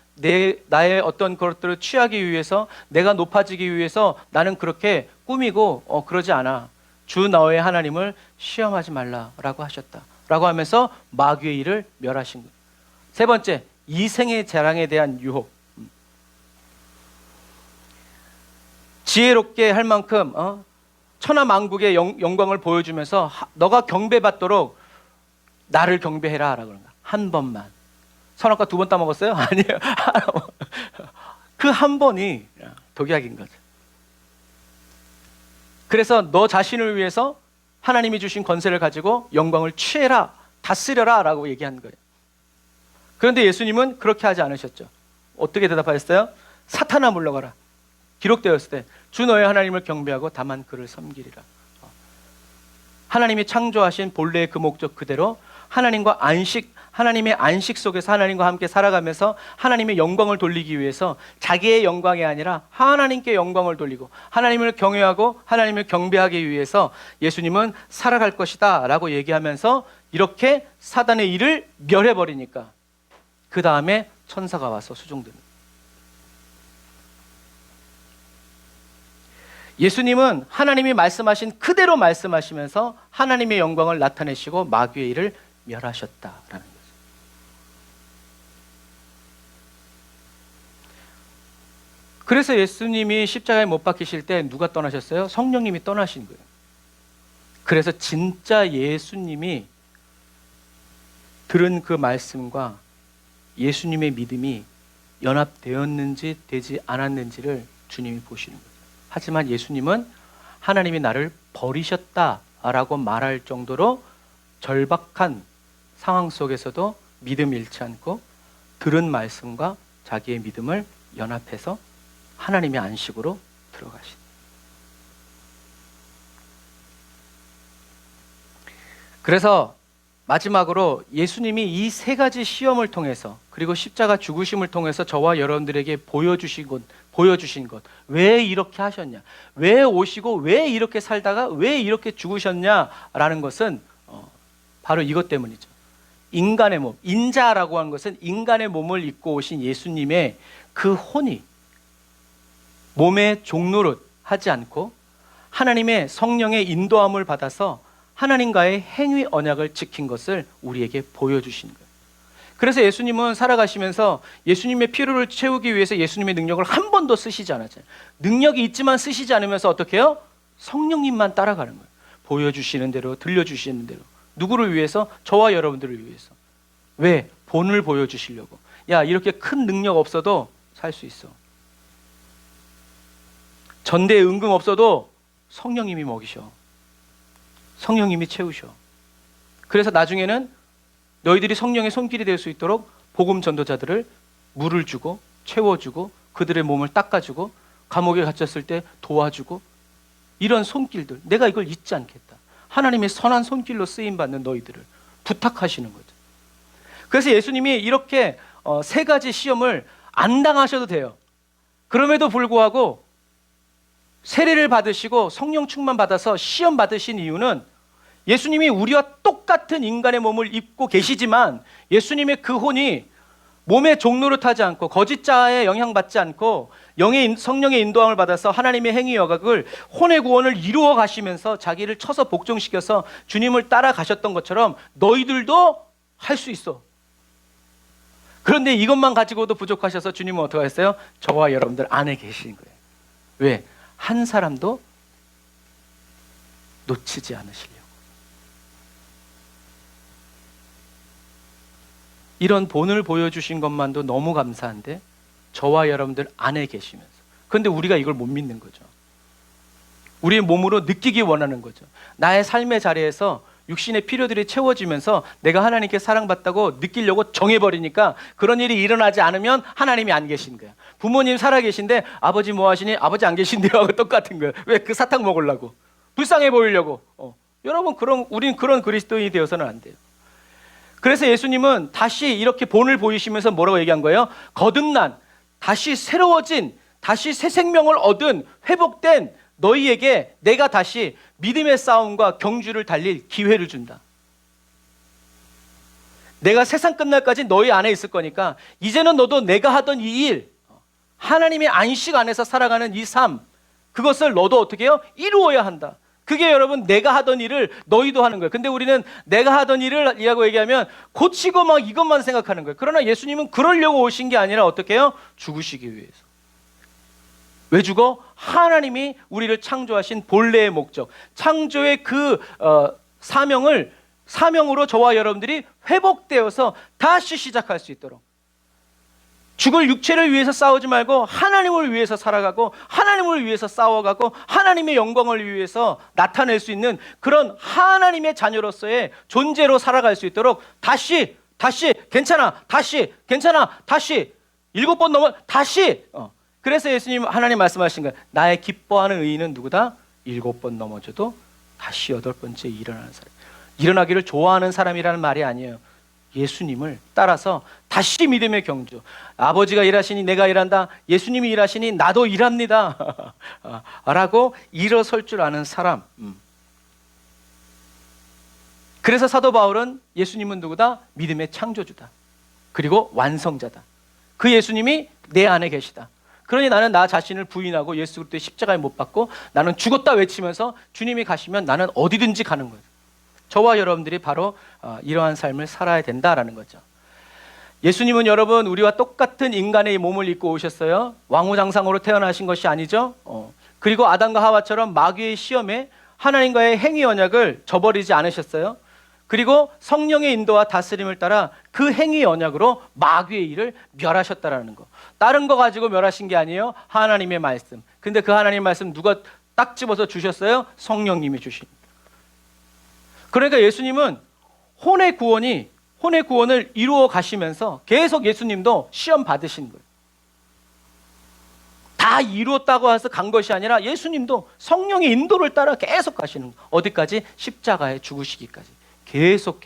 나의 어떤 것들을 취하기 위해서, 내가 높아지기 위해서 나는 그렇게 꾸미고 그러지 않아. 주 너의 하나님을 시험하지 말라라고 하셨다 라고 하면서 마귀의 일을 멸하신 거예요. 세 번째, 이생의 자랑에 대한 유혹. 지혜롭게 할 만큼 천하만국의 영광을 보여주면서 너가 경배받도록 나를 경배해라 라고 그런 거야. 한 번만. 선악과 2번 따먹었어요? 아니에요. 그 한 번이 독약인 거죠. 그래서 너 자신을 위해서 하나님이 주신 권세를 가지고 영광을 취해라, 다스려라 라고 얘기한 거예요. 그런데 예수님은 그렇게 하지 않으셨죠. 어떻게 대답하셨어요? 사탄아 물러가라. 기록되었을 때 주 너의 하나님을 경배하고 다만 그를 섬기리라. 하나님이 창조하신 본래의 그 목적 그대로 하나님의 안식 속에서 하나님과 함께 살아가면서 하나님의 영광을 돌리기 위해서 자기의 영광이 아니라 하나님께 영광을 돌리고 하나님을 경외하고 하나님을 경배하기 위해서 예수님은 살아갈 것이다 라고 얘기하면서 이렇게 사단의 일을 멸해버리니까 그 다음에 천사가 와서 수종됩니다. 예수님은 하나님이 말씀하신 그대로 말씀하시면서 하나님의 영광을 나타내시고 마귀의 일을 멸하셨다라는 거죠. 그래서 예수님이 십자가에 못 박히실 때 누가 떠나셨어요? 성령님이 떠나신 거예요. 그래서 진짜 예수님이 들은 그 말씀과 예수님의 믿음이 연합되었는지 되지 않았는지를 주님이 보시는 거예요. 하지만 예수님은 하나님이 나를 버리셨다라고 말할 정도로 절박한 상황 속에서도 믿음 잃지 않고 들은 말씀과 자기의 믿음을 연합해서 하나님의 안식으로 들어가신. 그래서 마지막으로 예수님이 이 세 가지 시험을 통해서 그리고 십자가 죽으심을 통해서 저와 여러분들에게 보여주신 것, 왜 이렇게 하셨냐, 왜 오시고 왜 이렇게 살다가 왜 이렇게 죽으셨냐라는 것은 바로 이것 때문이죠. 인간의 몸, 인자라고 하는 것은 인간의 몸을 입고 오신 예수님의 그 혼이 몸의 종노릇 하지 않고 하나님의 성령의 인도함을 받아서 하나님과의 행위 언약을 지킨 것을 우리에게 보여주신 거예요. 그래서 예수님은 살아가시면서 예수님의 필요를 채우기 위해서 예수님의 능력을 한 번도 쓰시지 않았잖아요. 능력이 있지만 쓰시지 않으면서 어떻게 해요? 성령님만 따라가는 거예요. 보여주시는 대로, 들려주시는 대로. 누구를 위해서? 저와 여러분들을 위해서. 왜? 본을 보여주시려고. 야, 이렇게 큰 능력 없어도 살 수 있어. 전대에 은금 없어도 성령님이 먹이셔. 성령님이 채우셔. 그래서 나중에는 너희들이 성령의 손길이 될 수 있도록 복음 전도자들을 물을 주고 채워주고 그들의 몸을 닦아주고 감옥에 갇혔을 때 도와주고, 이런 손길들, 내가 이걸 잊지 않겠다. 하나님의 선한 손길로 쓰임받는 너희들을 부탁하시는 거죠. 그래서 예수님이 이렇게 세 가지 시험을 안 당하셔도 돼요. 그럼에도 불구하고 세례를 받으시고 성령 충만 받아서 시험 받으신 이유는 예수님이 우리와 똑같은 인간의 몸을 입고 계시지만 예수님의 그 혼이 몸의 종노릇하지 않고 거짓 자아에 영향받지 않고 성령의 인도함을 받아서 하나님의 행위 여각을 혼의 구원을 이루어 가시면서 자기를 쳐서 복종시켜서 주님을 따라가셨던 것처럼 너희들도 할 수 있어. 그런데 이것만 가지고도 부족하셔서 주님은 어떻게 하셨어요? 저와 여러분들 안에 계신 거예요. 왜? 한 사람도 놓치지 않으시려고. 이런 본을 보여주신 것만도 너무 감사한데 저와 여러분들 안에 계시면서, 그런데 우리가 이걸 못 믿는 거죠. 우리의 몸으로 느끼기 원하는 거죠. 나의 삶의 자리에서 육신의 필요들이 채워지면서 내가 하나님께 사랑받다고 느끼려고 정해버리니까 그런 일이 일어나지 않으면 하나님이 안 계신 거야. 부모님 살아계신데 아버지 뭐 하시니? 아버지 안 계신데요 하고 똑같은 거예요. 왜? 그 사탕 먹으려고, 불쌍해 보이려고. 여러분, 우린 그런 그리스도인이 되어서는 안 돼요. 그래서 예수님은 다시 이렇게 본을 보이시면서 뭐라고 얘기한 거예요? 거듭난, 다시 새로워진, 다시 새 생명을 얻은, 회복된 너희에게 내가 다시 믿음의 싸움과 경주를 달릴 기회를 준다. 내가 세상 끝날까지 너희 안에 있을 거니까 이제는 너도 내가 하던 이 일, 하나님의 안식 안에서 살아가는 이 삶, 그것을 너도 어떻게 해요? 이루어야 한다. 그게 여러분 내가 하던 일을 너희도 하는 거예요. 근데 우리는 내가 하던 일을 이라고 얘기하면 고치고 막 이것만 생각하는 거예요. 그러나 예수님은 그러려고 오신 게 아니라 어떻게 해요? 죽으시기 위해서. 왜 죽어? 하나님이 우리를 창조하신 본래의 목적, 창조의 그 사명으로 저와 여러분들이 회복되어서 다시 시작할 수 있도록, 죽을 육체를 위해서 싸우지 말고 하나님을 위해서 살아가고 하나님을 위해서 싸워가고 하나님의 영광을 위해서 나타낼 수 있는 그런 하나님의 자녀로서의 존재로 살아갈 수 있도록 다시 괜찮아, 다시 괜찮아, 다시 7번 넘어 다시. 그래서 예수님, 하나님 말씀하신 거예요. 나의 기뻐하는 의인은 누구다? 7번 넘어져도 다시 8번째 일어나는 사람. 일어나기를 좋아하는 사람이라는 말이 아니에요. 예수님을 따라서 다시 믿음의 경주. 아버지가 일하시니 내가 일한다. 예수님이 일하시니 나도 일합니다. 라고 일어설 줄 아는 사람. 그래서 사도 바울은 예수님은 누구다? 믿음의 창조주다. 그리고 완성자다. 그 예수님이 내 안에 계시다. 그러니 나는 나 자신을 부인하고 예수 그리스도의 십자가에 못 박고 나는 죽었다 외치면서 주님이 가시면 나는 어디든지 가는 거예요. 저와 여러분들이 바로 이러한 삶을 살아야 된다라는 거죠. 예수님은 여러분 우리와 똑같은 인간의 몸을 입고 오셨어요. 왕후장상으로 태어나신 것이 아니죠. 그리고 아담과 하와처럼 마귀의 시험에 하나님과의 행위 언약을 저버리지 않으셨어요. 그리고 성령의 인도와 다스림을 따라 그 행위 언약으로 마귀의 일을 멸하셨다라는 거. 다른 거 가지고 멸하신 게 아니에요. 하나님의 말씀. 근데 그 하나님의 말씀 누가 딱 집어서 주셨어요? 성령님이 주신. 그러니까 예수님은 혼의 구원을 이루어 가시면서 계속 예수님도 시험 받으신 거예요. 다 이루었다고 해서 간 것이 아니라 예수님도 성령의 인도를 따라 계속 가시는 거예요. 어디까지? 십자가에 죽으시기까지. 계속.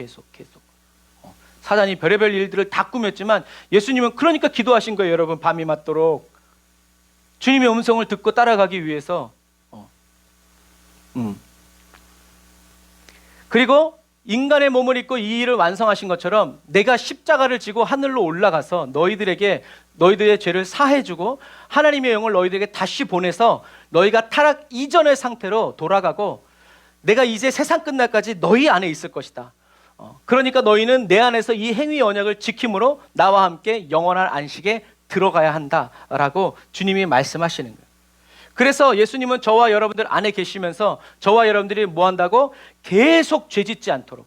사단이 별의별 일들을 다 꾸몄지만 예수님은 그러니까 기도하신 거예요. 여러분, 밤이 맞도록 주님의 음성을 듣고 따라가기 위해서. 그리고 인간의 몸을 입고 이 일을 완성하신 것처럼 내가 십자가를 지고 하늘로 올라가서 너희들의 죄를 사해주고 하나님의 영을 너희들에게 다시 보내서 너희가 타락 이전의 상태로 돌아가고 내가 이제 세상 끝날까지 너희 안에 있을 것이다. 그러니까 너희는 내 안에서 이 행위 언약을 지킴으로 나와 함께 영원한 안식에 들어가야 한다라고 주님이 말씀하시는 거예요. 그래서 예수님은 저와 여러분들 안에 계시면서 저와 여러분들이 뭐 한다고? 계속 죄짓지 않도록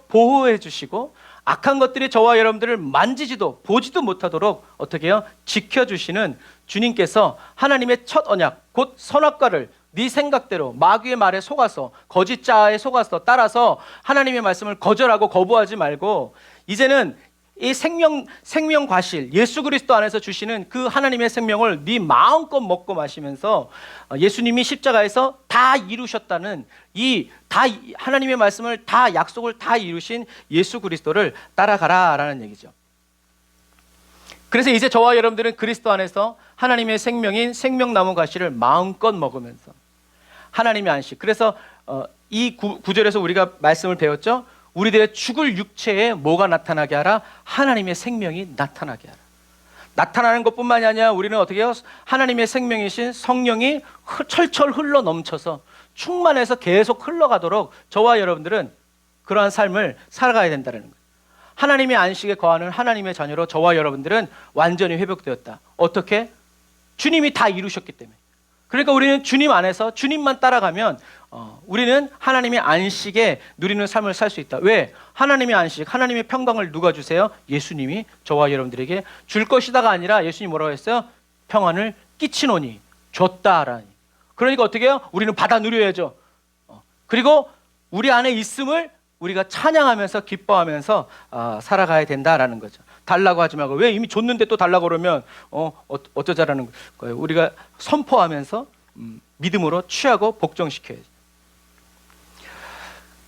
보호해 주시고 악한 것들이 저와 여러분들을 만지지도 보지도 못하도록 어떻게 해요? 지켜주시는 주님께서 하나님의 첫 언약, 곧 선악과를 네 생각대로 마귀의 말에 속아서 거짓 자아에 속아서 따라서 하나님의 말씀을 거절하고 거부하지 말고 이제는 이 생명 과실 예수 그리스도 안에서 주시는 그 하나님의 생명을 네 마음껏 먹고 마시면서 예수님이 십자가에서 다 이루셨다는 하나님의 말씀을 다 약속을 다 이루신 예수 그리스도를 따라가라라는 얘기죠. 그래서 이제 저와 여러분들은 그리스도 안에서 하나님의 생명인 생명나무 가시를 마음껏 먹으면서 하나님의 안식. 그래서 이 구절에서 우리가 말씀을 배웠죠. 우리들의 죽을 육체에 뭐가 나타나게 하라? 하나님의 생명이 나타나게 하라. 나타나는 것뿐만이 아니라 우리는 어떻게 해요? 하나님의 생명이신 성령이 철철 흘러 넘쳐서 충만해서 계속 흘러가도록 저와 여러분들은 그러한 삶을 살아가야 된다는 거예요. 하나님의 안식에 거하는 하나님의 자녀로 저와 여러분들은 완전히 회복되었다. 어떻게? 주님이 다 이루셨기 때문에. 그러니까 우리는 주님 안에서 주님만 따라가면 우리는 하나님의 안식에 누리는 삶을 살 수 있다. 왜? 하나님의 안식, 하나님의 평강을 누가 주세요? 예수님이 저와 여러분들에게 줄 것이다가 아니라 예수님이 뭐라고 했어요? 평안을 끼치노니 줬다라니. 그러니까 어떻게 해요? 우리는 받아 누려야죠. 그리고 우리 안에 있음을 우리가 찬양하면서 기뻐하면서 살아가야 된다라는 거죠. 달라고 하지 말고 왜 이미 줬는데 또 달라고 그러면 어쩌자라는 거예요. 우리가 선포하면서 믿음으로 취하고 복종시켜야죠.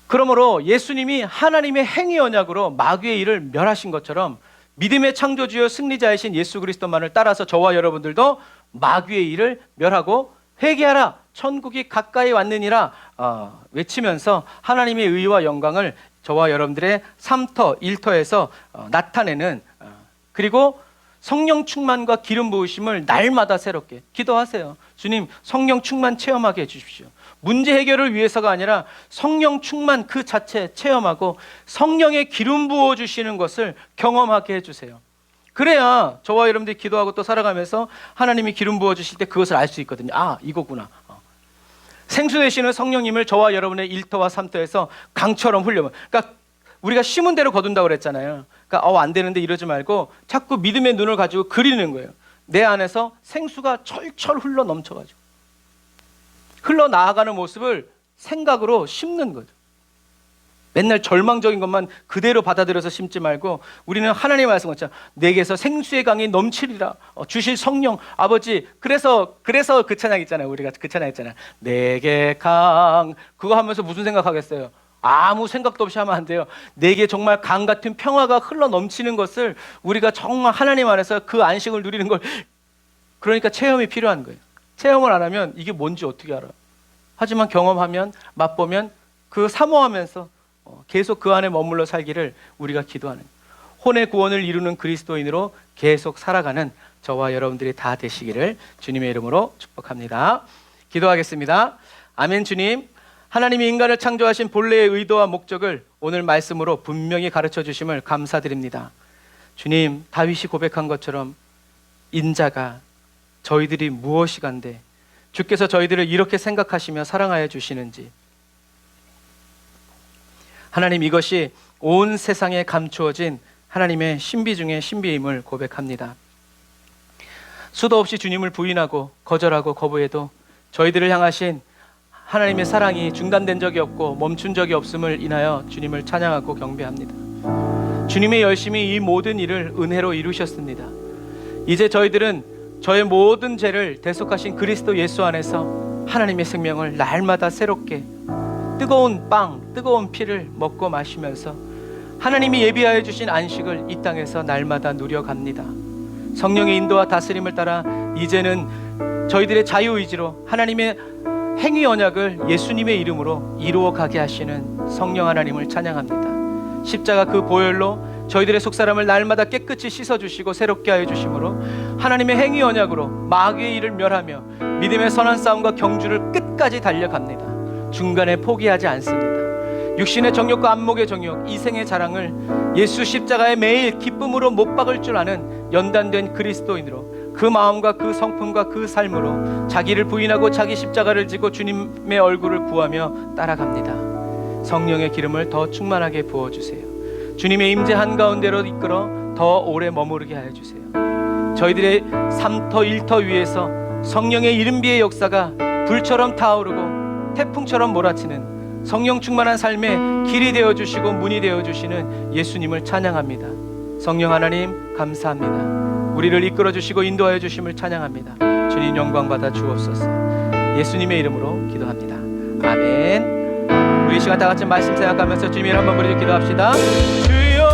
그러므로 예수님이 하나님의 행위 언약으로 마귀의 일을 멸하신 것처럼 믿음의 창조주여 승리자이신 예수 그리스도만을 따라서 저와 여러분들도 마귀의 일을 멸하고 회개하라 천국이 가까이 왔느니라 외치면서 하나님의 의와 영광을 저와 여러분들의 3터, 1터에서 나타내는 그리고 성령 충만과 기름 부으심을 날마다 새롭게 기도하세요. 주님, 성령 충만 체험하게 해주십시오. 문제 해결을 위해서가 아니라 성령 충만 그 자체 체험하고 성령의 기름 부어주시는 것을 경험하게 해주세요. 그래야 저와 여러분들이 기도하고 또 살아가면서 하나님이 기름 부어주실 때 그것을 알 수 있거든요. 아, 이거구나. 생수 되시는 성령님을 저와 여러분의 1터와 3터에서 강처럼 흘려. 그러니까 우리가 심은 대로 거둔다고 그랬잖아요. 그러니까 안 되는데 이러지 말고 자꾸 믿음의 눈을 가지고 그리는 거예요. 내 안에서 생수가 철철 흘러 넘쳐가지고 흘러나아가는 모습을 생각으로 심는 거죠. 맨날 절망적인 것만 그대로 받아들여서 심지 말고 우리는 하나님의 말씀 같죠. 내게서 생수의 강이 넘치리라. 주실 성령 아버지. 그래서 그 찬양 있잖아요. 우리가 그 찬양 있잖아요. 내게 강. 그거 하면서 무슨 생각하겠어요? 아무 생각도 없이 하면 안 돼요. 내게 정말 강 같은 평화가 흘러 넘치는 것을 우리가 정말 하나님 안에서 그 안식을 누리는 걸 그러니까 체험이 필요한 거예요. 체험을 안 하면 이게 뭔지 어떻게 알아? 하지만 경험하면 맛보면 그 사모하면서 계속 그 안에 머물러 살기를 우리가 기도하는 혼의 구원을 이루는 그리스도인으로 계속 살아가는 저와 여러분들이 다 되시기를 주님의 이름으로 축복합니다. 기도하겠습니다. 아멘. 주님, 하나님이 인간을 창조하신 본래의 의도와 목적을 오늘 말씀으로 분명히 가르쳐 주심을 감사드립니다. 주님, 다윗이 고백한 것처럼 인자가 저희들이 무엇이간데 주께서 저희들을 이렇게 생각하시며 사랑하여 주시는지 하나님, 이것이 온 세상에 감추어진 하나님의 신비 중의 신비임을 고백합니다. 수도 없이 주님을 부인하고 거절하고 거부해도 저희들을 향하신 하나님의 사랑이 중단된 적이 없고 멈춘 적이 없음을 인하여 주님을 찬양하고 경배합니다. 주님의 열심히 이 모든 일을 은혜로 이루셨습니다. 이제 저희들은 저의 모든 죄를 대속하신 그리스도 예수 안에서 하나님의 생명을 날마다 새롭게 뜨거운 빵, 뜨거운 피를 먹고 마시면서 하나님이 예비하여 주신 안식을 이 땅에서 날마다 누려갑니다. 성령의 인도와 다스림을 따라 이제는 저희들의 자유의지로 하나님의 행위 언약을 예수님의 이름으로 이루어 가게 하시는 성령 하나님을 찬양합니다. 십자가 그 보혈로 저희들의 속사람을 날마다 깨끗이 씻어주시고 새롭게 하여 주심으로 하나님의 행위 언약으로 마귀의 일을 멸하며 믿음의 선한 싸움과 경주를 끝까지 달려갑니다. 중간에 포기하지 않습니다. 육신의 정욕과 안목의 정욕, 이생의 자랑을 예수 십자가에 매일 기쁨으로 못 박을 줄 아는 연단된 그리스도인으로 그 마음과 그 성품과 그 삶으로 자기를 부인하고 자기 십자가를 지고 주님의 얼굴을 구하며 따라갑니다. 성령의 기름을 더 충만하게 부어주세요. 주님의 임재 한가운데로 이끌어 더 오래 머무르게 하여 주세요. 저희들의 삶터 일터 위에서 성령의 이른비의 역사가 불처럼 타오르고 태풍처럼 몰아치는 성령 충만한 삶의 길이 되어주시고 문이 되어주시는 예수님을 찬양합니다. 성령 하나님 감사합니다. 우리를 이끌어주시고 인도하여 주심을 찬양합니다. 주님 영광 받아 주옵소서. 예수님의 이름으로 기도합니다. 아멘. 우리 이 시간 다 같이 말씀 생각하면서 주님을 한번 부르짖어 기도합시다. 주여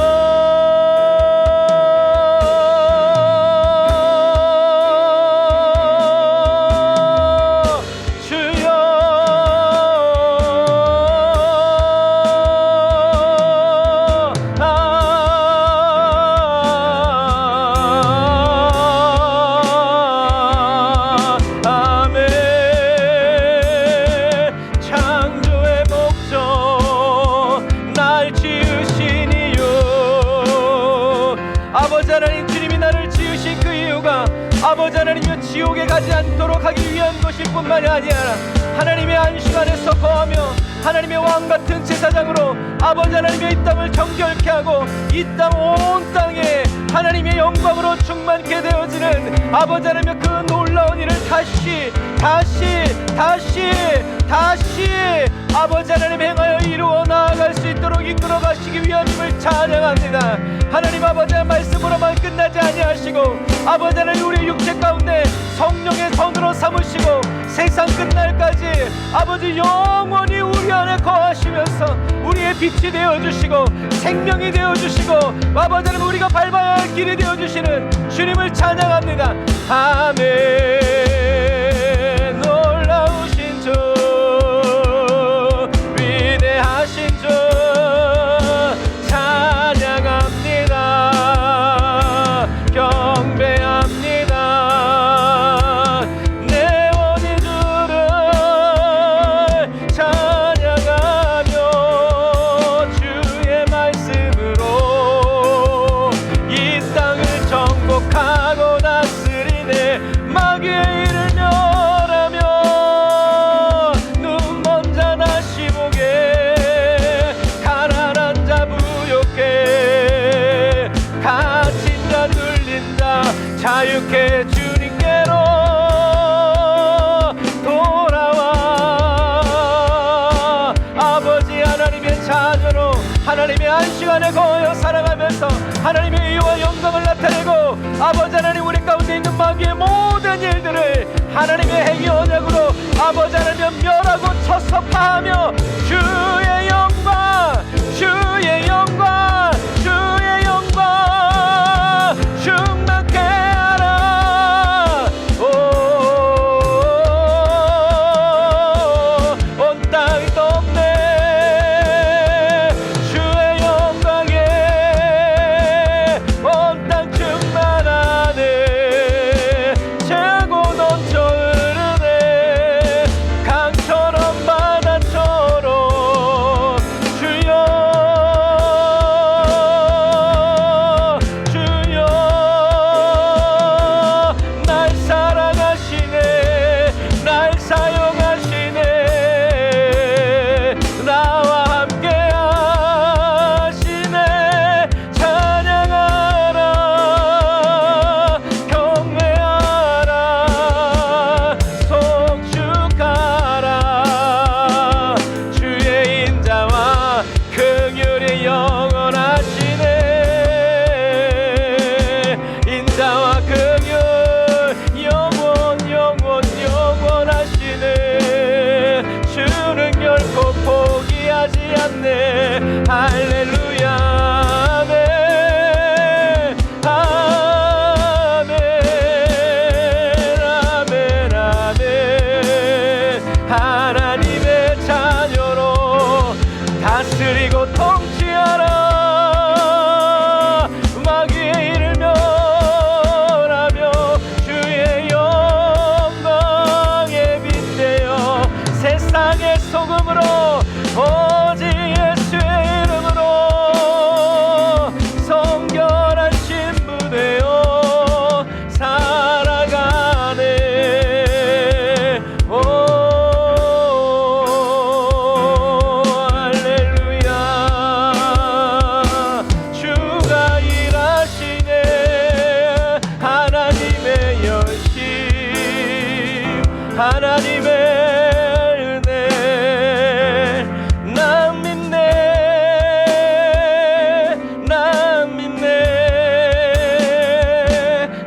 아버지 하나님이여 지옥에 가지 않도록 하기 위한 것일 뿐만이 아니라 하나님의 안식 안에서 거하며 하나님의 왕같은 제사장으로 아버지 하나님의 이 땅을 정결케 하고 이 땅 온 땅에 하나님의 영광으로 충만케 되어지는 아버지 하나님의 그 놀라운 일을 다시 아버지 하나님 행하여 이루어 나아갈 수 있도록 이끌어 가시기 위함을 찬양합니다. 하나님 아버지의 말씀으로만 끝나지 아니하시고 아버지 하나님 우리 육체 가운데 성령의 선으로 삼으시고 세상 끝날까지 아버지 영원히 우리 안에 거하시면서 우리의 빛이 되어주시고 생명이 되어주시고 아버지 하나님 우리가 밟아야 할 길이 되어주시는 주님을 찬양합니다. 아멘. 놀라우신 주 위대하신 주 찬양합니다. 경배합니다. 내 원의 주를 찬양하며 주의 말씀으로 이 땅을 정복하고 다스리네 마귀의 일을 멸하며 눈먼 자 다시 보게 가난한 자 부욕해 갇힌 자 눌린 자 자유케 주님께로 돌아와 아버지 하나님의 자녀로 하나님의 안식 안에 거하여 살아가면서 하나님의 의와 영광을 나타내고 아버지 하나님 우리 가운데 있는 마귀의 모든 일들을 하나님의 행위 언약으로 아버지 하나님 멸하고 쳐서 파하며 주의 영광 주의 영광 주의 영광 충만케 하라. 온 땅이 덮네 주의 영광에 온 땅 충만하네 차고 넘쳐 흐르네 강처럼 바다처럼 변하지 않네. 할렐루야. 아멘. 아멘. 아멘. 아멘. 하나님의 자녀로 다스리고 통치하라. 마귀의 일을 멸하며 주의 영광에 빛내어 세상의 소금으로 오직 예수의 이름으로 성결한 신부 되어 살아가네. 오 할렐루야. 주가 일하시네. 하나님의 열심, 하나님의 은혜. 난 믿네. 난 믿네.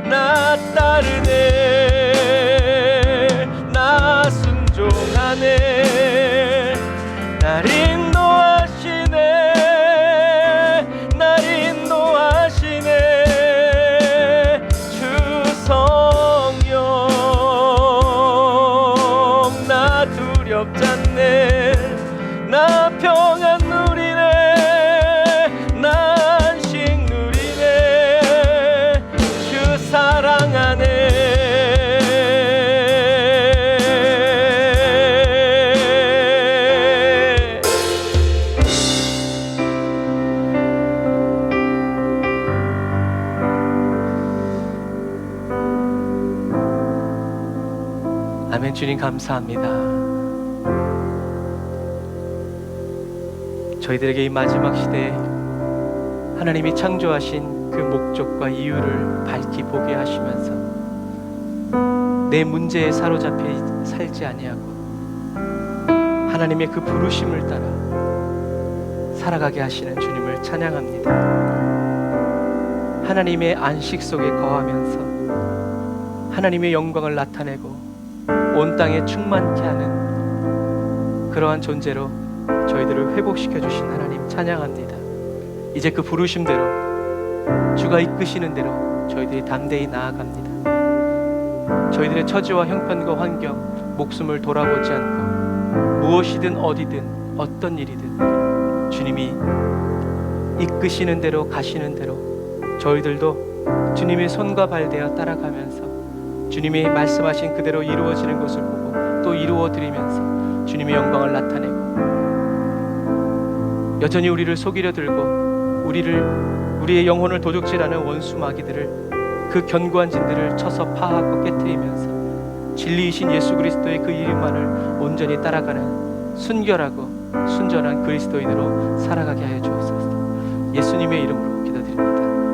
나 따르네. 나 순종하네. 날 인도하시네. 날 인도하시네. 주 성령 나 두렵지 않네. 나 평안 누리네. 나 안식 누리네. 주 사랑하네. 아멘. 주님 감사합니다. 저희들에게 이 마지막 시대에 하나님이 창조하신 그 목적과 이유를 밝히 보게 하시면서 내 문제에 사로잡혀 살지 아니하고 하나님의 그 부르심을 따라 살아가게 하시는 주님을 찬양합니다. 하나님의 안식 속에 거하면서 하나님의 영광을 나타내고 온 땅에 충만케 하는 그러한 존재로 저희들을 회복시켜 주신 하나님 찬양합니다. 이제 그 부르심대로 주가 이끄시는 대로 저희들이 담대히 나아갑니다. 저희들의 처지와 형편과 환경, 목숨을 돌아보지 않고 무엇이든 어디든 어떤 일이든 주님이 이끄시는 대로 가시는 대로 저희들도 주님의 손과 발대어 따라가면서 주님이 말씀하신 그대로 이루어지는 것을 보고 또 이루어 드리면서 주님의 영광을 나타내고 여전히 우리를 속이려 들고 우리의 영혼을 도둑질하는 원수 마귀들을 그 견고한 진들을 쳐서 파하고 깨트리면서 진리이신 예수 그리스도의 그 이름만을 온전히 따라가는 순결하고 순전한 그리스도인으로 살아가게 하여 주옵소서. 예수님의 이름으로